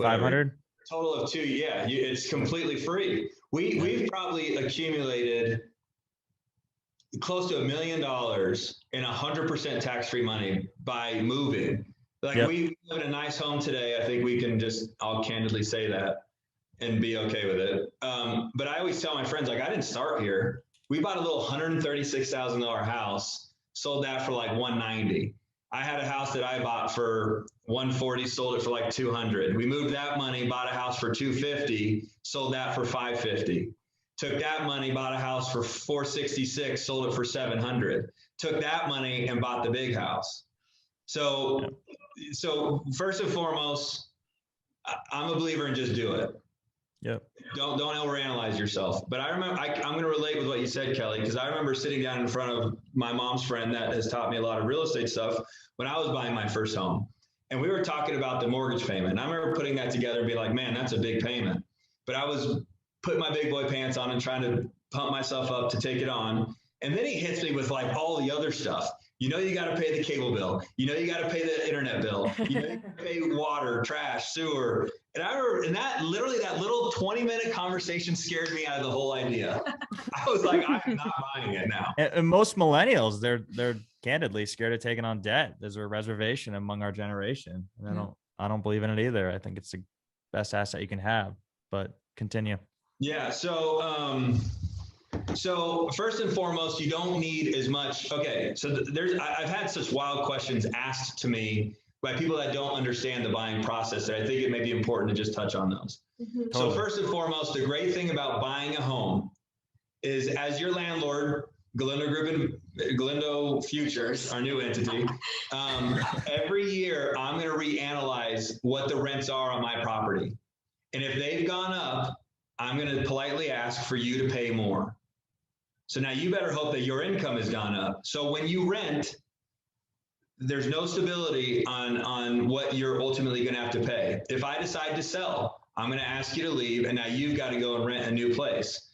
S2: 500?
S4: Total of 2, yeah. It's completely free. We've probably accumulated close to $1 million in 100% tax-free money by moving. Like we live in a nice home today. I think we can I'll candidly say that and be okay with it. But I always tell my friends, like, I didn't start here. We bought a little $136,000 house, sold that for like $190,000. I had a house that I bought for $140,000, sold it for like $200,000. We moved that money, bought a house for $250,000, sold that for $550,000. Took that money, bought a house for $466,000, sold it for $700,000. Took that money and bought the big house. So first and foremost, I'm a believer in just do it.
S2: Yep.
S4: Don't overanalyze yourself. But I remember, I'm going to relate with what you said, Kelley, because I remember sitting down in front of my mom's friend that has taught me a lot of real estate stuff when I was buying my first home. And we were talking about the mortgage payment. And I remember putting that together and being like, man, that's a big payment. But I was putting my big boy pants on and trying to pump myself up to take it on. And then he hits me with like all the other stuff. You know, you got to pay the cable bill. You know, you got to pay the internet bill. You know, you got to pay water, trash, sewer. And I remember, that little 20-minute conversation scared me out of the whole idea. I was like, I'm not buying it now.
S2: And most millennials, they're candidly scared of taking on debt. There's a reservation among our generation. And I don't believe in it either. I think it's the best asset you can have. But continue.
S4: Yeah. So first and foremost, you don't need as much. Okay. So I've had such wild questions asked to me by people that don't understand the buying process that I think it may be important to just touch on those. Mm-hmm. So first and foremost, the great thing about buying a home is, as your landlord, Galindo Group and Galindo Futures, our new entity, every year I'm going to reanalyze what the rents are on my property. And if they've gone up, I'm going to politely ask for you to pay more. So now you better hope that your income has gone up. So when you rent, there's no stability on what you're ultimately going to have to pay. If I decide to sell, I'm going to ask you to leave, and now you've got to go and rent a new place.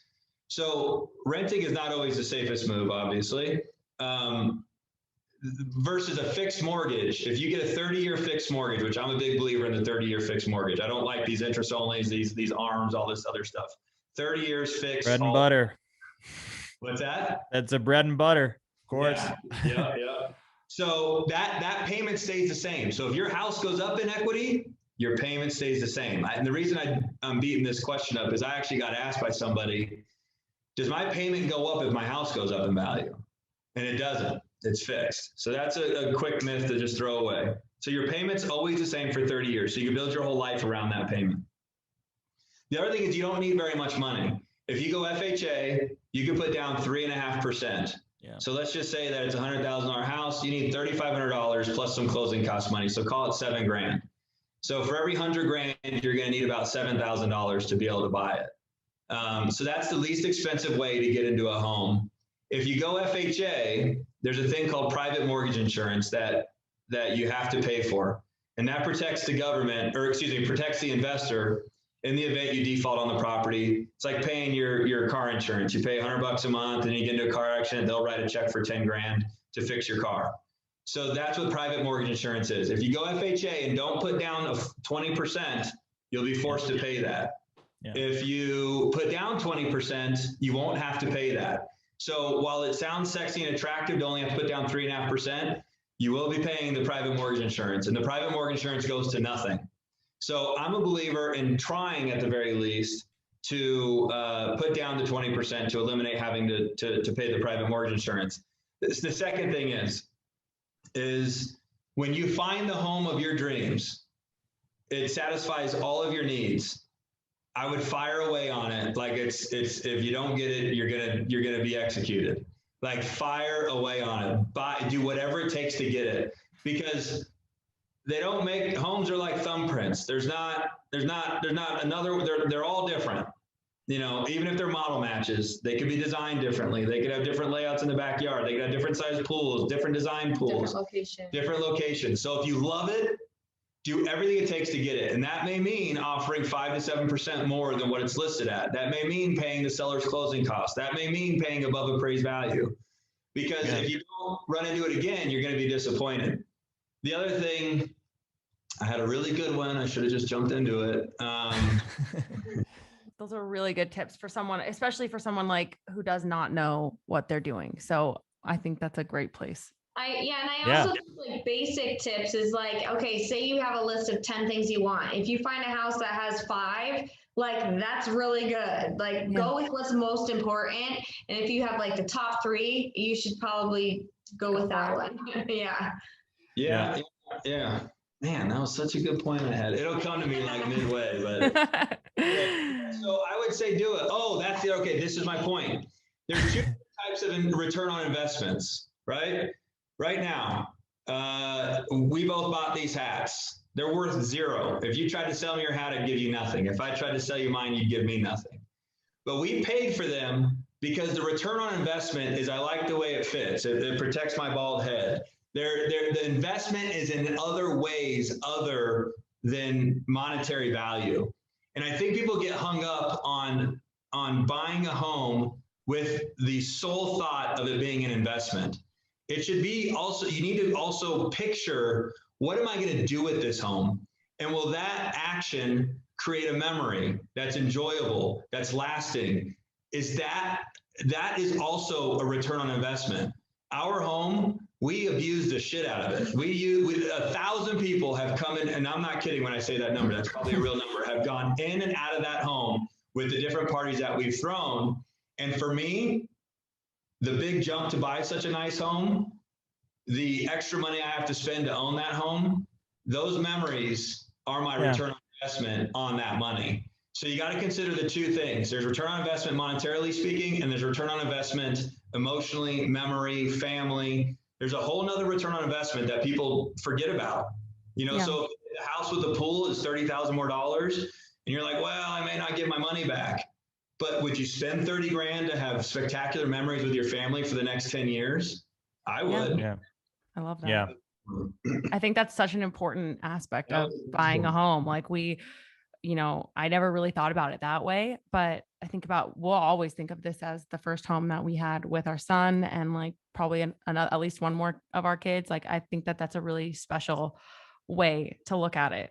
S4: So renting is not always the safest move, obviously. Versus a fixed mortgage. If you get a 30-year fixed mortgage, which I'm a big believer in the 30-year fixed mortgage. I don't like these interest onlys, these arms, all this other stuff. 30 years fixed.
S2: Bread and butter.
S4: What's that?
S2: That's a bread and butter, of course.
S4: Yeah. So that payment stays the same. So if your house goes up in equity, your payment stays the same. And the reason I'm beating this question up is I actually got asked by somebody, does my payment go up if my house goes up in value? And it doesn't. It's fixed. So that's a quick myth to just throw away. So your payment's always the same for 30 years. So you can build your whole life around that payment. The other thing is you don't need very much money. If you go FHA, you can put down 3.5%.
S2: Yeah.
S4: So let's just say that it's a $100,000 house. You need $3,500 plus some closing cost money. So call it $7,000. So for every $100,000, you're going to need about $7,000 to be able to buy it. So that's the least expensive way to get into a home. If you go FHA, there's a thing called private mortgage insurance that you have to pay for. And that protects the government, or excuse me, protects the investor in the event you default on the property. It's like paying your car insurance. You pay $100 a month and you get into a car accident, they'll write a check for $10,000 to fix your car. So that's what private mortgage insurance is. If you go FHA and don't put down 20%, you'll be forced to pay that. Yeah. If you put down 20%, you won't have to pay that. So while it sounds sexy and attractive to only have to put down 3.5%, you will be paying the private mortgage insurance, and the private mortgage insurance goes to nothing. So I'm a believer in trying at the very least to put down the 20% to eliminate having to pay the private mortgage insurance. The second thing is when you find the home of your dreams, it satisfies all of your needs. I would fire away on it. Like it's if you don't get it, you're gonna be executed. Like fire away on it. Do whatever it takes to get it, because they don't make homes are like thumbprints. There's not another. They're all different. You know, even if they're model matches, they could be designed differently. They could have different layouts in the backyard. They could have different sized pools, different design pools, different locations. So if you love it, do everything it takes to get it. And that may mean offering 5 to 7% more than what it's listed at. That may mean paying the seller's closing costs. That may mean paying above appraised value. Because if you don't run into it again, you're going to be disappointed. The other thing, I had a really good one. I should have just jumped into it.
S6: Those are really good tips for someone, especially for someone like who does not know what they're doing. So I think that's a great place.
S5: I also think like basic tips is like, okay, say you have a list of 10 things you want. If you find a house that has 5, like that's really good. Like go with what's most important. And if you have like the top 3, you should probably go with that one. Yeah. Man, that was such a good point I had. It'll come to me like midway, but so I would say do it. Oh, that's it. Okay, this is my point. There's 2 types of return on investments, right? Right now, we both bought these hats. They're worth 0. If you tried to sell me your hat, I'd give you nothing. If I tried to sell you mine, you'd give me nothing. But we paid for them because the return on investment is I like the way it fits. It protects my bald head. The investment is in other ways other than monetary value. And I think people get hung up on buying a home with the sole thought of it being an investment. It should be also, you need to also picture, what am I going to do with this home? And will that action create a memory that's enjoyable, that's lasting? That is also a return on investment. Our home, we abuse the shit out of it. 1,000 people have come in, and I'm not kidding when I say that number, that's probably a real number, have gone in and out of that home with the different parties that we've thrown. And for me, the big jump to buy such a nice home, the extra money I have to spend to own that home, those memories are my return on investment on that money. So you got to consider the 2 things. There's return on investment monetarily speaking, and there's return on investment emotionally, memory, family. There's a whole nother return on investment that people forget about. You know, so if the house with the pool is $30,000 more, and you're like, well, I may not get my money back. But would you spend $30,000 to have spectacular memories with your family for the next 10 years? I would.
S2: Yeah.
S6: I love that.
S2: Yeah.
S6: I think that's such an important aspect of buying a home. Like I never really thought about it that way, but we'll always think of this as the first home that we had with our son and like probably at least one more of our kids. Like, I think that that's a really special way to look at it.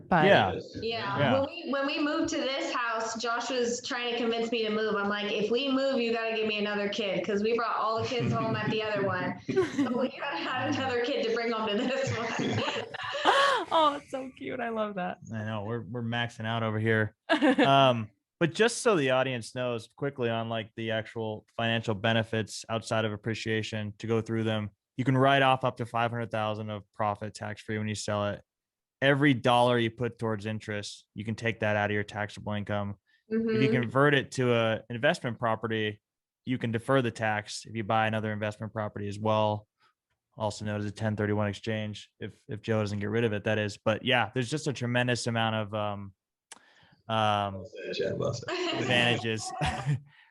S6: But
S5: yeah. When we moved to this house, Josh was trying to convince me to move. I'm like, if we move, you got to give me another kid, because we brought all the kids home at the other one. So we got to have another kid to bring home to this one.
S6: Oh, it's so cute. I love that.
S2: I know we're maxing out over here. But just so the audience knows quickly on like the actual financial benefits outside of appreciation, to go through them, you can write off up to $500,000 of profit tax-free when you sell it. Every dollar you put towards interest, you can take that out of your taxable income. If you convert it to an investment property, you can defer the tax if you buy another investment property as well, also known as a 1031 exchange, if Joe doesn't get rid of it, that is. But yeah, there's just a tremendous amount of advantages.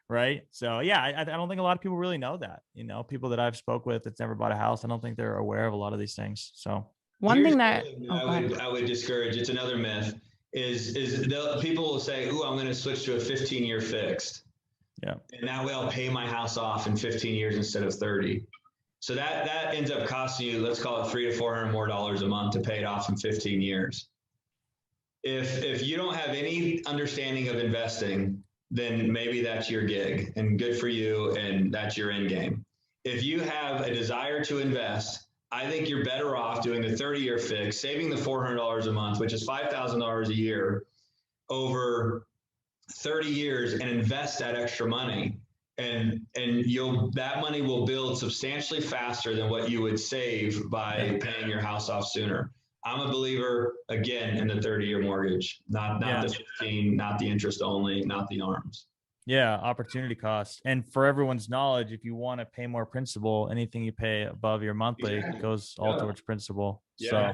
S2: Right. So yeah, I don't think a lot of people really know that. People that I've spoke with that's never bought a house, I don't think they're aware of a lot of these things. So
S6: one thing that
S4: I would discourage, it's another myth, is people will say, "Ooh, I'm going to switch to a 15-year fixed."
S2: Yeah.
S4: And that way I'll pay my house off in 15 years instead of 30. So that ends up costing you, let's call it $300 to $400 more a month to pay it off in 15 years. If you don't have any understanding of investing, then maybe that's your gig, and good for you, and that's your end game. If you have a desire to invest, I think you're better off doing the 30-year fix, saving the $400 a month, which is $5,000 a year over 30 years, and invest that extra money. And that money will build substantially faster than what you would save by paying your house off sooner. I'm a believer, again, in the 30-year mortgage, not the 15, not the interest only, not the ARMs.
S2: Yeah, opportunity cost. And for everyone's knowledge, if you want to pay more principal, anything you pay above your monthly goes all towards principal. Yeah. So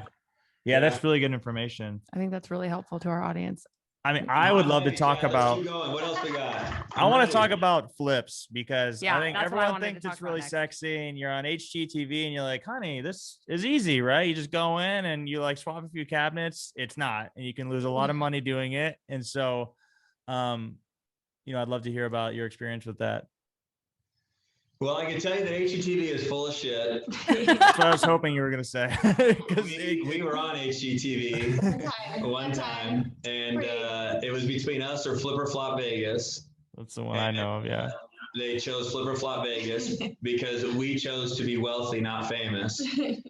S2: that's really good information.
S6: I think that's really helpful to our audience.
S2: I mean, I would love to talk about.
S4: Keep going. What else we got?
S2: I want to talk about flips, because I think everyone thinks it's really
S6: next.
S2: Sexy, and you're on HGTV and you're like, honey, this is easy, right? You just go in and you like swap a few cabinets. It's not, and you can lose a lot of money doing it. And so, I'd love to hear about your experience with that.
S4: Well, I can tell you that HGTV is full of shit.
S2: That's what I was hoping you were going to say.
S4: we were on HGTV one time, and it was between us or Flip or Flop Vegas.
S2: That's the one I know of, yeah.
S4: They chose Flip or Flop Vegas because we chose to be wealthy, not famous. If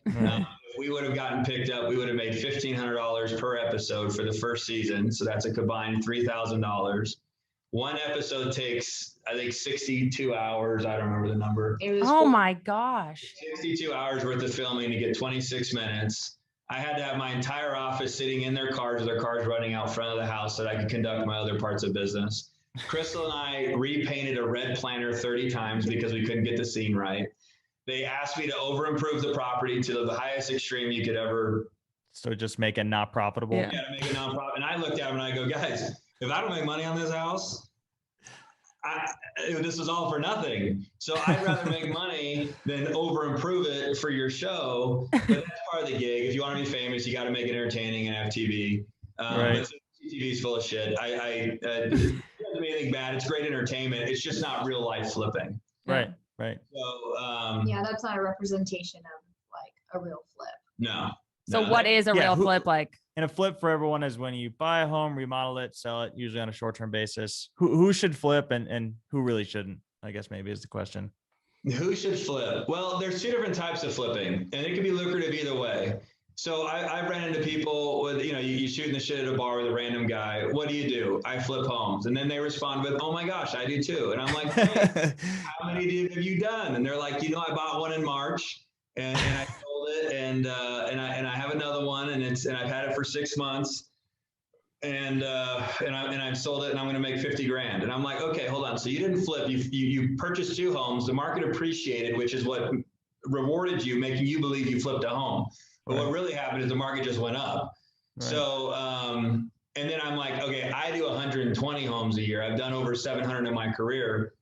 S4: we would have gotten picked up, we would have made $1,500 per episode for the first season. So that's a combined $3,000. One episode takes, I think, 62 hours. I don't remember the number.
S6: My gosh.
S4: 62 hours worth of filming to get 26 minutes. I had to have my entire office sitting in their cars with their cars running out front of the house so that I could conduct my other parts of business. Krystal and I repainted a red planter 30 times because we couldn't get the scene right. They asked me to over-improve the property to the highest extreme you could ever.
S2: So just make it not profitable?
S4: Yeah, to make it non-profit. And I looked at them and I go, guys, if I don't make money on this house, this is all for nothing. So I'd rather make money than over-improve it for your show. But that's part of the gig. If you want to be famous, you got to make it entertaining and have TV.
S2: Right.
S4: TV is full of shit. It doesn't mean anything bad. It's great entertainment. It's just not real life flipping.
S2: Right.
S5: So that's not a representation of like a real flip.
S4: No.
S6: So what is a real flip like?
S2: And a flip for everyone is when you buy a home, remodel it, sell it, usually on a short-term basis. Who should flip and who really shouldn't, I guess maybe is the question.
S4: Who should flip? Well, there's two different types of flipping, and it can be lucrative either way. So I've ran into people with, you shooting the shit at a bar with a random guy. What do you do? I flip homes. And then they respond with, oh my gosh, I do too. And I'm like, hey, how many have you done? And they're like, I bought one in March and I sold it and I have another one and I've had it for 6 months and I've sold it and I'm going to make 50 grand. And I'm like, okay, hold on. So you didn't flip. You purchased 2 homes. The market appreciated, which is what rewarded you, making you believe you flipped a home. But what really happened is the market just went up. Right. So, and then I'm like, okay, I do 120 homes a year. I've done over 700 in my career.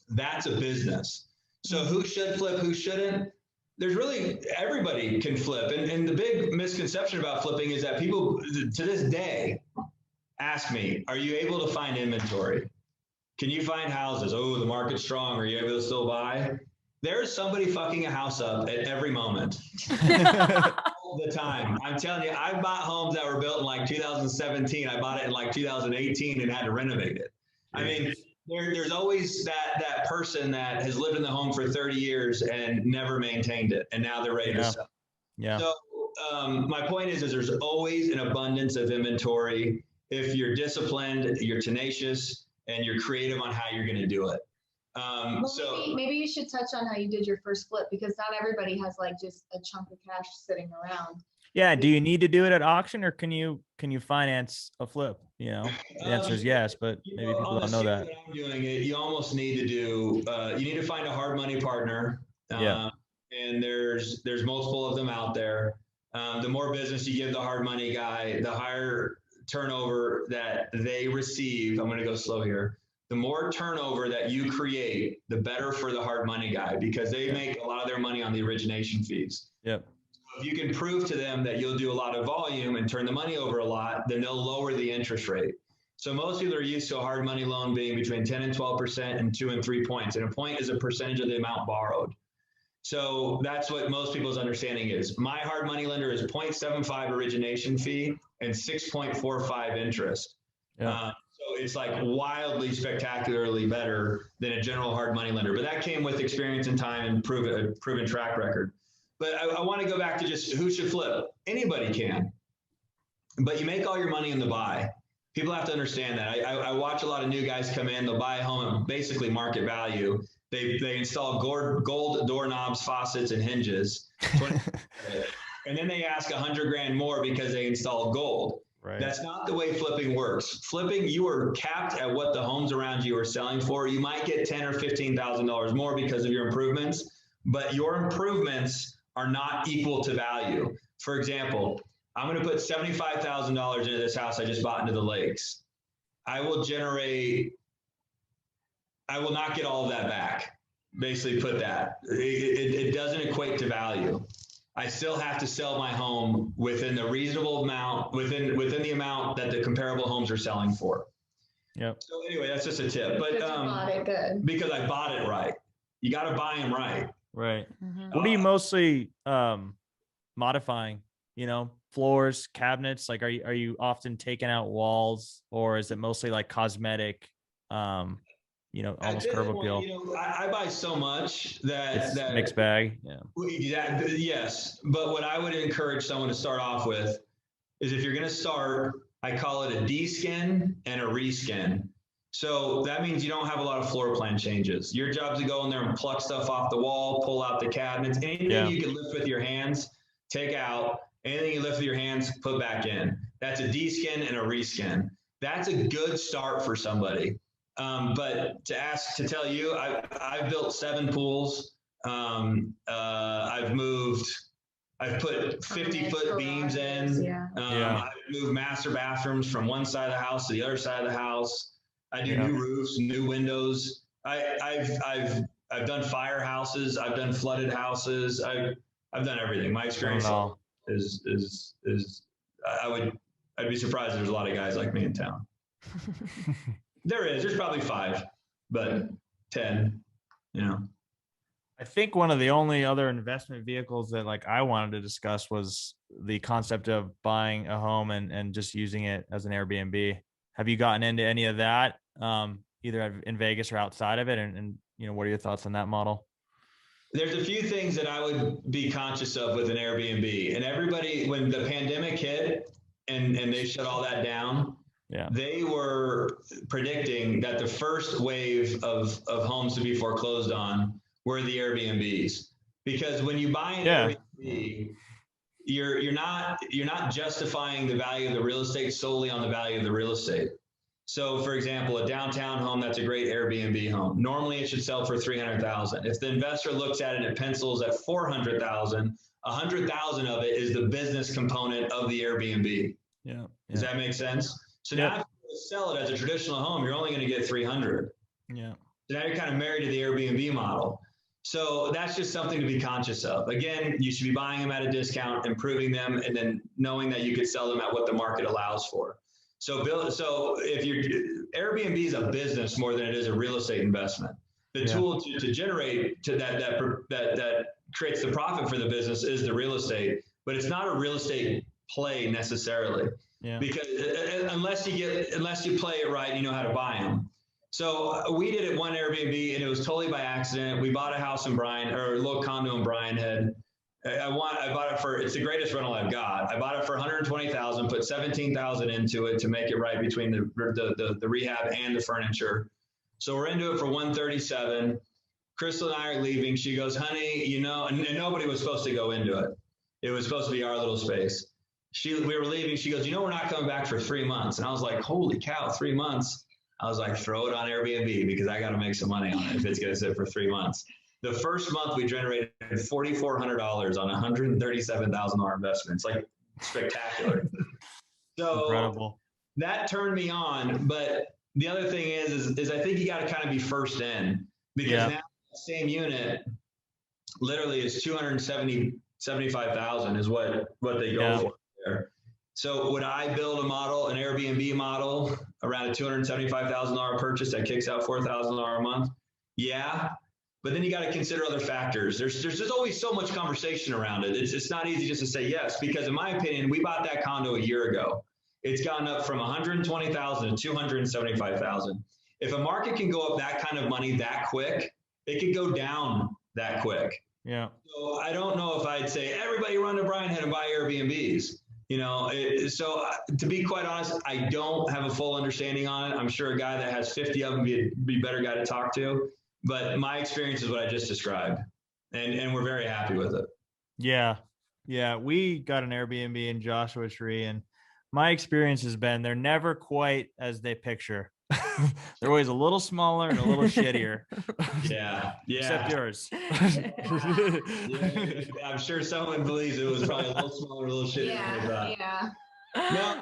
S4: That's a business. So who should flip, who shouldn't? There's really, everybody can flip. And the big misconception about flipping is that people to this day Ask me, are you able to find inventory? Can you find houses? Oh, the market's strong. Are you able to still buy? There's somebody fucking a house up at every moment. All the time. I'm telling you, I bought homes that were built in like 2017. I bought it in like 2018 and had to renovate it. I mean, there's always that person that has lived in the home for 30 years and never maintained it, and now they're ready to sell.
S2: Yeah.
S4: So my point is there's always an abundance of inventory if you're disciplined, you're tenacious, and you're creative on how you're going to do it.
S5: Maybe you should touch on how you did your first flip, because not everybody has like just a chunk of cash sitting around.
S2: Yeah. Do you need to do it at auction, or can you finance a flip? You know, the answer is yes, but maybe people don't know that.
S4: I'm doing it. You almost need to do. You need to find a hard money partner. And there's multiple of them out there. The more business you give the hard money guy, the higher turnover that they receive. I'm going to go slow here. The more turnover that you create, the better for the hard money guy, because they make a lot of their money on the origination fees.
S2: Yep.
S4: So if you can prove to them that you'll do a lot of volume and turn the money over a lot, then they'll lower the interest rate. So most people are used to a hard money loan being between 10 and 12% and 2 and 3 points. And a point is a percentage of the amount borrowed. So that's what most people's understanding is. My hard money lender is 0.75 origination fee and 6.45 interest.
S2: Yeah.
S4: So it's like wildly spectacularly better than a general hard money lender. But that came with experience and time and proven track record. But I want to go back to just who should flip. Anybody can. But you make all your money in the buy. People have to understand that. I watch a lot of new guys come in, they'll buy a home at basically market value. They install gold doorknobs, faucets, and hinges. And then they ask $100,000 more because they installed gold.
S2: Right.
S4: That's not the way flipping works. Flipping, you are capped at what the homes around you are selling for. You might get $10,000 or $15,000 more because of your improvements, but your improvements are not equal to value. For example, I'm going to put $75,000 into this house I just bought into the lakes. I will not get all of that back. Basically put that. It doesn't equate to value. I still have to sell my home within the reasonable amount, within the amount that the comparable homes are selling for.
S2: Yep.
S4: So anyway, that's just a tip. But
S5: because you bought it good.
S4: Because I bought it right. You got to buy them right.
S2: Right. What are you mostly modifying? You know, floors, cabinets. Like, are you often taking out walls, or is it mostly like cosmetic? Almost curb appeal.
S4: I buy so much that
S2: mixed bag.
S4: Yeah. Yes. But what I would encourage someone to start off with is, if you're going to start, I call it a de-skin and a reskin. So that means you don't have a lot of floor plan changes. Your job is to go in there and pluck stuff off the wall, pull out the cabinets, anything you can lift with your hands, take out. Anything you lift with your hands, put back in. That's a de-skin and a reskin. That's a good start for somebody. But to tell you, I've built 7 pools. I've put 50-foot beams in. I've moved master bathrooms from one side of the house to the other side of the house. I do new roofs, new windows. I've done firehouses. I've done flooded houses. I've done everything. My experience is I'd be surprised if there's a lot of guys like me in town. There's probably 5, but 10,
S2: I think one of the only other investment vehicles that I wanted to discuss was the concept of buying a home and just using it as an Airbnb. Have you gotten into any of that, either in Vegas or outside of it? And what are your thoughts on that model?
S4: There's a few things that I would be conscious of with an Airbnb. And everybody, when the pandemic hit and they shut all that down, they were predicting that the first wave of homes to be foreclosed on were the Airbnbs. Because when you buy an Airbnb, you're not justifying the value of the real estate solely on the value of the real estate. So, for example, a downtown home, that's a great Airbnb home. Normally, it should sell for $300,000. If the investor looks at it and it pencils at $400,000, $100,000 of it is the business component of the Airbnb. Does that make sense? So now, if you sell it as a traditional home, you're only going to get $300,000. So now you're kind of married to the Airbnb model. So that's just something to be conscious of. Again, you should be buying them at a discount, improving them, and then knowing that you could sell them at what the market allows for. So if Airbnb is a business more than it is a real estate investment. The tool to generate to that creates the profit for the business is the real estate, but it's not a real estate play necessarily. Yeah. Because unless you play it right, you know how to buy them. So we did it one Airbnb, and it was totally by accident. We bought a house in a little condo in Bryan Head. I bought it for, it's the greatest rental I've got. I bought it for $120,000, put $17,000 into it to make it right between the rehab and the furniture. So we're into it for $137,000. Krystal and I are leaving. She goes, honey, and nobody was supposed to go into it. It was supposed to be our little space. We were leaving. She goes, we're not coming back for 3 months. And I was like, holy cow, 3 months. I was like, throw it on Airbnb because I got to make some money on it if it's going to sit for 3 months. The first month we generated $4,400 on a $137,000 investment. It's like spectacular. So incredible. That turned me on. But the other thing is I think you got to kind of be first in, because now the same unit literally is $275,000 is what they go for there. So would I build an Airbnb model around a $275,000 purchase that kicks out $4,000 a month? Yeah. But then you got to consider other factors. There's just always so much conversation around it. It's not easy just to say yes, because in my opinion, we bought that condo a year ago. It's gone up from $120,000 to $275,000. If a market can go up that kind of money that quick, it could go down that quick. Yeah. So I don't know if I'd say everybody run to Bryan Head and buy Airbnbs. So to be quite honest, I don't have a full understanding on it. I'm sure a guy that has 50 of them be a better guy to talk to. But my experience is what I just described, and we're very happy with it. Yeah. We got an Airbnb in Joshua Tree, and my experience has been they're never quite as they picture. They're always a little smaller and a little shittier. Yeah. Except yours. I'm sure someone believes it was probably a little smaller, a little shittier than I thought. Yeah. No,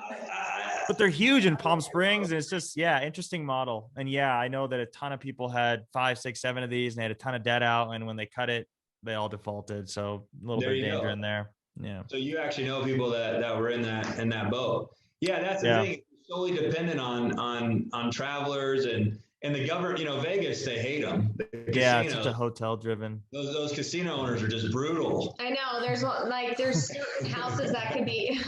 S4: but they're huge in Palm Springs, and it's just, interesting model. And I know that a ton of people had 5, 6, 7 of these, and they had a ton of debt out, and when they cut it, they all defaulted. So a little bit of danger in there. Yeah. So you actually know people that were in that boat. Yeah, that's the thing. It's solely dependent on travelers and the government. Vegas, they hate them. It's such a hotel driven. Those casino owners are just brutal. I know. There's certain houses that could be.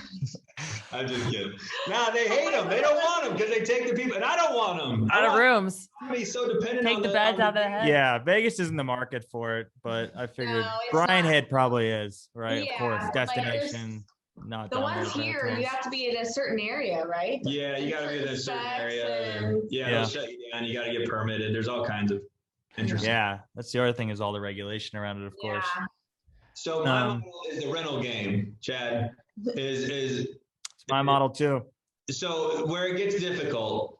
S4: I'm just kidding. Nah, they hate them. They don't want them because they take the people, and I don't want them.
S3: Out of rooms.
S4: Be so dependent
S3: take
S4: on
S3: the beds out of the head.
S2: Yeah, Vegas isn't the market for it, but I figured Bryan Head probably is, right? Yeah, of course, destination. Not
S5: the ones here, you have to be in a certain area, right?
S4: Yeah, you got to be in a certain area. They'll shut you down. You got to get permitted. There's all kinds of interesting. Yeah, that's the other thing is all the regulation around it, of course. So my model is the rental game, Chad. Is
S2: my model too.
S4: So where it gets difficult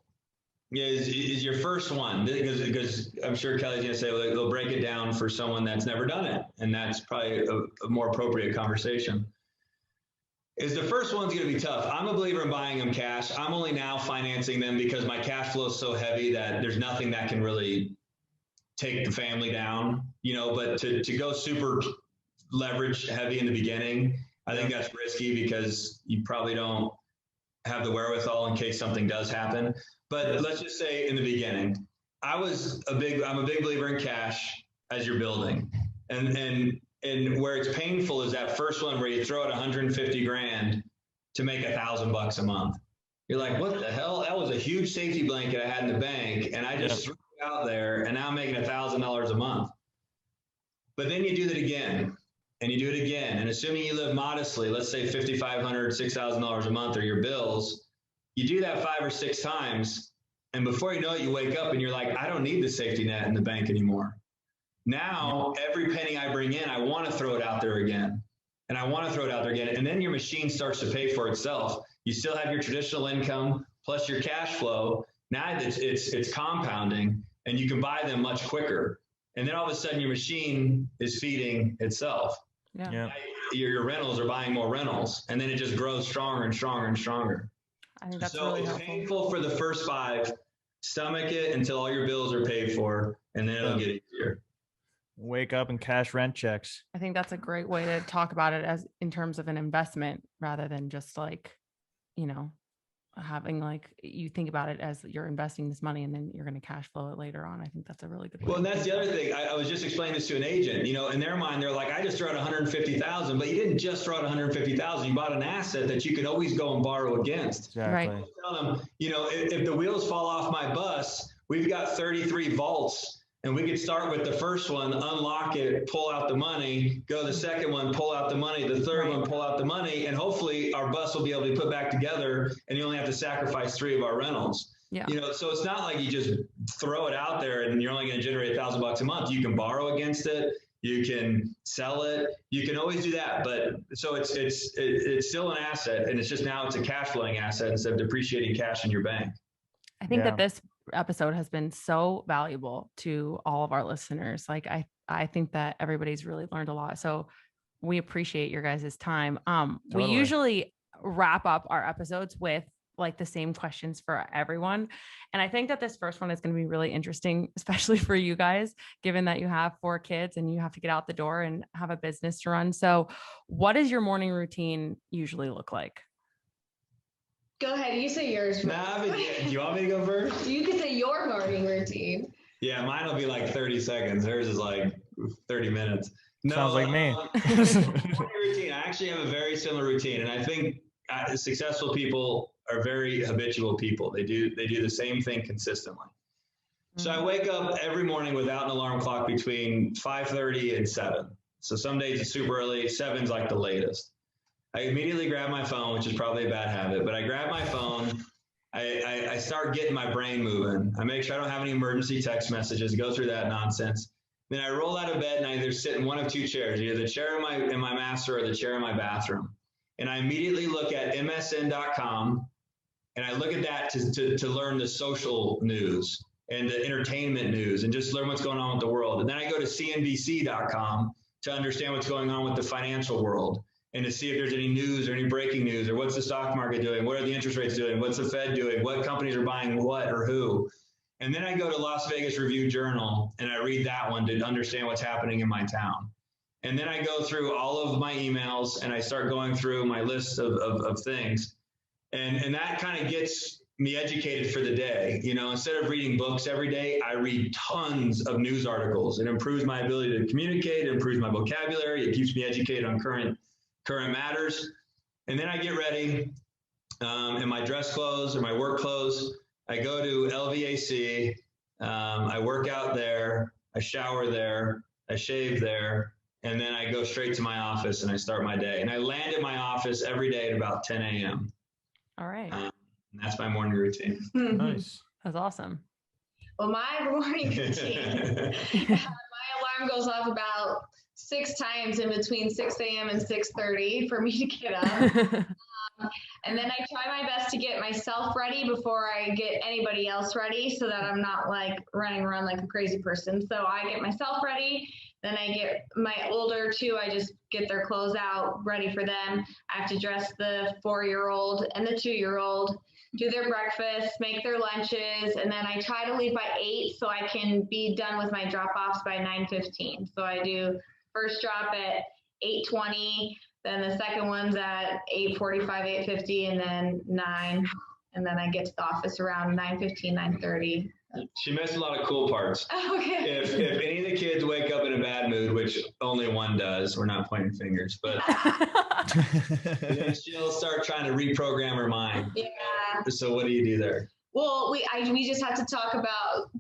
S4: is your first one, because I'm sure Kelley's going to say they'll break it down for someone that's never done it, and that's probably a more appropriate conversation. Is the first one's going to be tough. I'm a believer in buying them cash. I'm only now financing them because my cash flow is so heavy that there's nothing that can really take the family down, but to go super leverage heavy in the beginning, I think that's risky because you probably don't have the wherewithal in case something does happen. But let's just say in the beginning, I'm a big believer in cash as you're building. And where it's painful is that first one where you throw out 150 grand to make $1,000 a month. You're like, what the hell? That was a huge safety blanket I had in the bank, and I just threw it out there, and now I'm making $1,000 a month. But then you do that again. And you do it again. And assuming you live modestly, let's say $5,500, $6,000 a month are your bills, you do that 5 or 6 times. And before you know it, you wake up and you're like, I don't need the safety net in the bank anymore. Now, every penny I bring in, I want to throw it out there again. And I want to throw it out there again. And then your machine starts to pay for itself. You still have your traditional income plus your cash flow. Now it's compounding, and you can buy them much quicker. And then all of a sudden your machine is feeding itself. Yeah. Your rentals are buying more rentals, and then it just grows stronger and stronger and stronger.
S3: I think that's really helpful.
S4: So it's painful for the first 5. Stomach it until all your bills are paid for, and then it'll get easier.
S2: Wake up and cash rent checks.
S6: I think that's a great way to talk about it as in terms of an investment rather than just like, having like, you think about it as you're investing this money and then you're going to cash flow it later on. I think that's a really good way.
S4: Well, and that's the other thing. I was just explaining this to an agent, in their mind, they're like, I just threw out 150,000, but you didn't just throw out 150,000. You bought an asset that you could always go and borrow against.
S2: Exactly.
S6: Right.
S4: I tell them, if the wheels fall off my bus, we've got 33 vaults. And we could start with the first one, unlock it, pull out the money, go to the second one, pull out the money, the third one, pull out the money, and hopefully our bus will be able to be put back together, and you only have to sacrifice 3 of our rentals.
S6: Yeah.
S4: So it's not like you just throw it out there and you're only going to generate $1,000 a month. You can borrow against it. You can sell it. You can always do that. But so it's still an asset, and it's just now it's a cash flowing asset instead of depreciating cash in your bank.
S6: I think that this episode has been so valuable to all of our listeners. Like I think that everybody's really learned a lot. So we appreciate your guys' time. We usually wrap up our episodes with like the same questions for everyone. And I think that this first one is going to be really interesting, especially for you guys, given that you have 4 kids and you have to get out the door and have a business to run. So what does your morning routine usually look like?
S5: Go ahead. You say yours first.
S4: Do you want me to go first?
S5: You could say your morning routine.
S4: Yeah, mine will be like 30 seconds. Hers is like 30 minutes. No,
S2: sounds like me.
S4: Morning routine. I actually have a very similar routine, and I think successful people are very habitual people. They do the same thing consistently. So I wake up every morning without an alarm clock between 5:30 and 7. So some days it's super early. 7's like the latest. I immediately grab my phone, which is probably a bad habit, but I grab my phone. I start getting my brain moving. I make sure I don't have any emergency text messages, go through that nonsense. Then I roll out of bed and I either sit in one of 2 chairs, either the chair in my master or the chair in my bathroom. And I immediately look at MSN.com, and I look at that to learn the social news and the entertainment news and just learn what's going on with the world. And then I go to CNBC.com to understand what's going on with the financial world, and to see if there's any news or any breaking news, or what's the stock market doing, what are the interest rates doing, what's the Fed doing, what companies are buying what or who. And then I go to Las Vegas Review Journal and I read that one to understand what's happening in my town. And then I go through all of my emails and I start going through my list of things. And that kind of gets me educated for the day. Instead of reading books every day, I read tons of news articles. It improves my ability to communicate, it improves my vocabulary, it keeps me educated on current matters. And then I get ready in my dress clothes or my work clothes. I go to LVAC. I work out there. I shower there. I shave there. And then I go straight to my office and I start my day. And I land at my office every day at about 10 a.m.
S6: All right.
S4: And that's my morning routine.
S2: Nice.
S6: That's awesome.
S5: Well, my morning routine, my alarm goes off about 6 times in between 6 a.m. and 6:30 for me to get up. And then I try my best to get myself ready before I get anybody else ready, so that I'm not like running around like a crazy person. So I get myself ready. Then I get my older 2, I just get their clothes out ready for them. I have to dress the 4-year-old and the 2-year-old, do their breakfast, make their lunches, and then I try to leave by 8 so I can be done with my drop-offs by 9:15. So I do first drop at 8:20, then the second one's at 8:45, 8:50, and then 9. And then I get to the office around 9:15, 9:30.
S4: She missed a lot of cool parts.
S5: Okay.
S4: If any of the kids wake up in a bad mood, which only one does, we're not pointing fingers, but then she'll start trying to reprogram her mind.
S5: Yeah.
S4: So what do you do there?
S5: Well, we just have to talk about,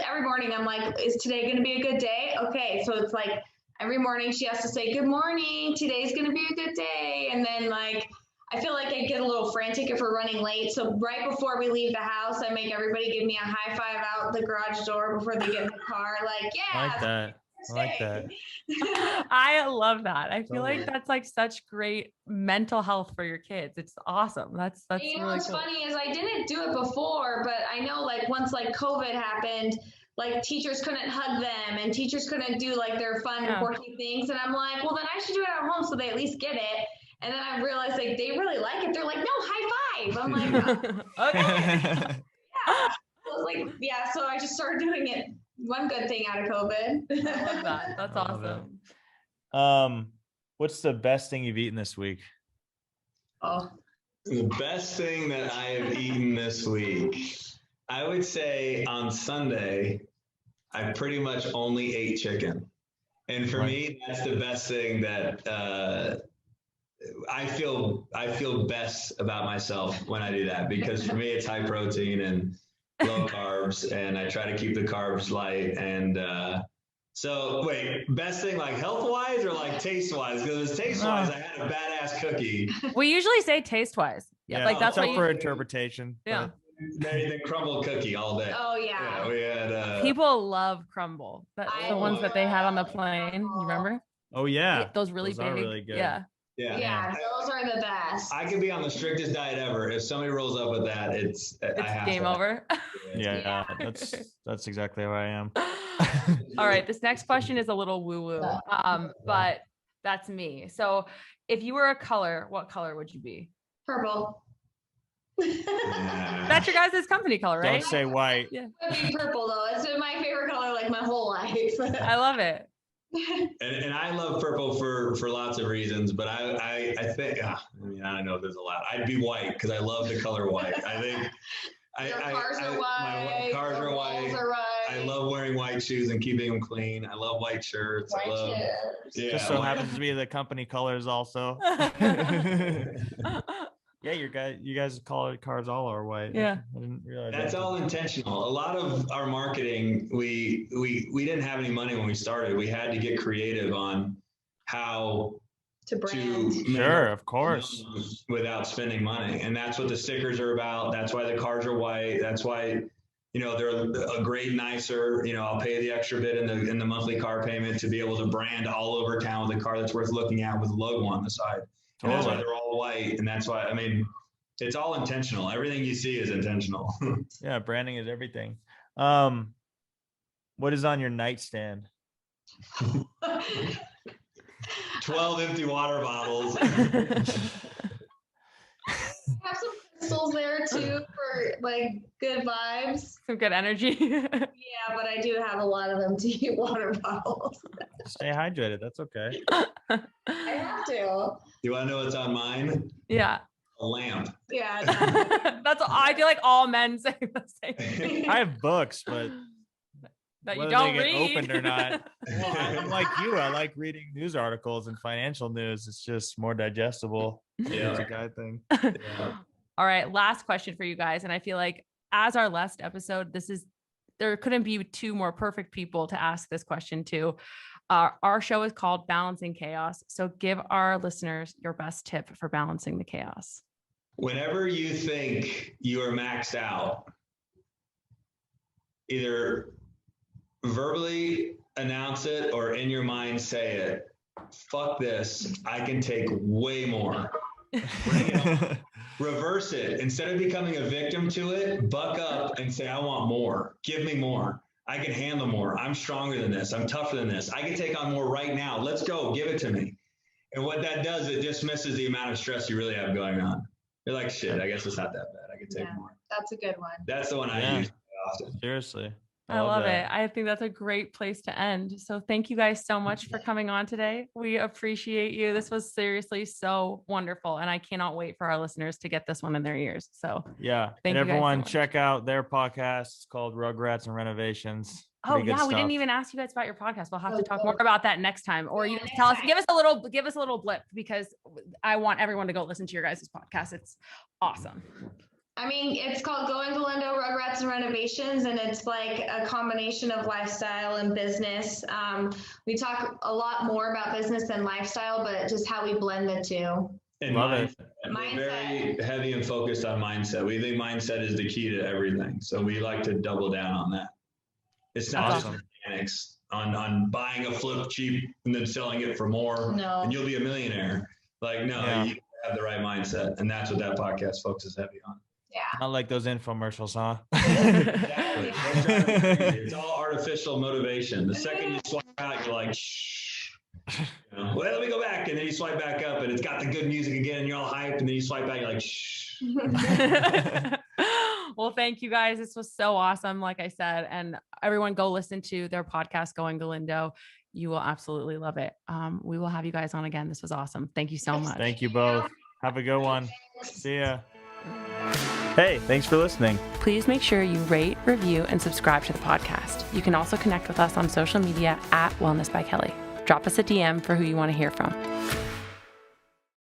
S5: every morning I'm like, is today going to be a good day? Okay. So it's like every morning she has to say, good morning, today's going to be a good day. And then like, I feel like I get a little frantic if we're running late. So right before we leave the house, I make everybody give me a high five out the garage door before they get in the car. Like, yeah.
S2: I like that. I like that.
S6: I love that. I feel like that's like such great mental health for your kids. It's awesome. That's
S5: You know
S6: really
S5: what's
S6: cool.
S5: funny is I didn't do it before, but I know like once like COVID happened, like teachers couldn't hug them and teachers couldn't do like their fun and quirky things. And I'm like, well, then I should do it at home so they at least get it. And then I realized like they really like it. They're like, no, high five. I'm like,
S6: Okay.
S5: yeah. I was like, yeah. So I just started doing it. One good thing out of COVID.
S6: I love that. That's
S2: I love
S6: awesome.
S2: What's the best thing you've eaten this week?
S5: Oh,
S4: The best thing that I have eaten this week, I would say on Sunday, I pretty much only ate chicken. And for me, that's the best thing that I feel best about myself when I do that, because for me, it's high protein and low carbs, and I try to keep the carbs light. And so wait, best thing like health wise or like taste wise? Because taste wise, I had a badass cookie.
S6: We usually say taste wise.
S2: Yeah,
S6: like that's
S2: up
S6: what
S2: for
S6: you,
S2: interpretation.
S6: yeah.
S4: The crumble cookie all day.
S5: Oh yeah.
S4: We had
S6: People love crumble. That's the ones that they had on the plane. You remember?
S2: Oh yeah,
S6: Those really
S2: those
S6: big.
S2: are really good.
S6: Yeah.
S5: Yeah, those are the best.
S4: I could be on the strictest diet ever. If somebody rolls up with that, it's I have
S6: game
S4: to.
S6: over.
S2: Yeah, that's exactly how I am.
S6: All right, this next question is a little woo-woo, but that's me. So if you were a color, what color would you be?
S5: Purple.
S6: That's your guys' company color, right?
S2: Don't say white.
S6: Yeah.
S5: It would be purple though. It's been my favorite color like my whole life.
S6: I love it.
S4: And I love purple for lots of reasons, but I think I don't know if there's a lot. I'd be white because I love the color white. I think
S5: Your cars are white.
S4: My cars are white.
S5: Walls are white.
S4: I love wearing white shoes and keeping them clean. I love white shirts.
S5: White
S4: I love
S5: chairs.
S4: yeah.
S2: Just so happens to be the company colors also. Yeah, you guys cars all are white.
S6: Yeah.
S2: I didn't realize
S4: That's all intentional. A lot of our marketing, we didn't have any money when we started. We had to get creative on how
S5: To brand.
S2: Sure, of course.
S4: without spending money. And that's what the stickers are about. That's why the cars are white. That's why, they're a grade nicer. I'll pay the extra bit in the monthly car payment to be able to brand all over town with a car that's worth looking at with a logo on the side. And that's why they're all white. And that's why, it's all intentional. Everything you see is intentional.
S2: Yeah, branding is everything. What is on your nightstand?
S4: 12 empty water bottles.
S5: Have some crystals there too for like good vibes.
S6: Some good energy.
S5: Yeah, but I do have a lot of empty water bottles.
S2: Stay hydrated. That's okay.
S5: I have to.
S4: You want to know what's on mine?
S6: Yeah.
S4: A lamp.
S5: Yeah.
S6: That's I feel like all men say the same thing.
S2: I have books, but
S6: That you
S2: whether
S6: don't
S2: they get
S6: read.
S2: opened or not. Well, I'm like you. I like reading news articles and financial news. It's just more digestible.
S4: Yeah.
S2: It's a guy thing.
S4: Yeah.
S6: All right, last question for you guys. And I feel like as our last episode, there couldn't be two more perfect people to ask this question to. Our show is called Balancing Chaos. So give our listeners your best tip for balancing the chaos.
S4: Whenever you think you are maxed out, either verbally announce it or in your mind say it. Fuck this. I can take way more. Bring it on. Reverse it. Instead of becoming a victim to it, buck up and say, I want more. Give me more. I can handle more. I'm stronger than this. I'm tougher than this. I can take on more right now. Let's go. Give it to me. And what that does, it dismisses the amount of stress you really have going on. You're like, shit, I guess it's not that bad. I can take more.
S5: That's a good one.
S4: That's the one I use often.
S2: Seriously.
S6: I love it. I think that's a great place to end. So thank you guys so much for coming on today. We appreciate you. This was seriously so wonderful. And I cannot wait for our listeners to get this one in their ears. So
S2: Yeah.
S6: Thank
S2: And
S6: you guys so
S2: everyone
S6: much.
S2: check out their podcast. It's called Rugrats and Renovations.
S6: oh
S2: Pretty good
S6: yeah, we didn't
S2: stuff.
S6: even ask you guys about your podcast. We'll have to
S5: Oh,
S6: talk
S5: oh.
S6: more about that next time. Or you
S5: Yeah,
S6: guys
S5: next
S6: tell us,
S5: time.
S6: give us a little blip because I want everyone to go listen to your guys' podcast. It's awesome.
S5: I mean, it's called Galindo, Rugrats and Renovations, and it's like a combination of lifestyle and business. We talk a lot more about business than lifestyle, but just how we blend the two.
S4: And
S2: Love it.
S4: We're very heavy and focused on mindset. We think mindset is the key to everything. So we like to double down on that. It's not
S2: Awesome.
S4: just mechanics on buying a flip cheap and then selling it for more
S5: No.
S4: and you'll be a millionaire. Like, no,
S2: Yeah.
S4: you have the right mindset. And that's what that podcast focuses heavy on.
S5: Yeah.
S2: Not like those infomercials, huh?
S4: Exactly. It's all artificial motivation. The second you swipe out, you're like, shh. Well, let me go back. And then you swipe back up and it's got the good music again and you're all hyped. And then you swipe back, you're like, shh.
S6: Well, thank you guys. This was so awesome. Like I said, and everyone go listen to their podcast, Going Galindo. You will absolutely love it. We will have you guys on again. This was awesome. Thank you so much.
S2: Thank you both. Have a good one. See ya. Hey, thanks for listening.
S3: Please make sure you rate, review, and subscribe to the podcast. You can also connect with us on social media at Wellness by Kelley. Drop us a DM for who you want to hear from.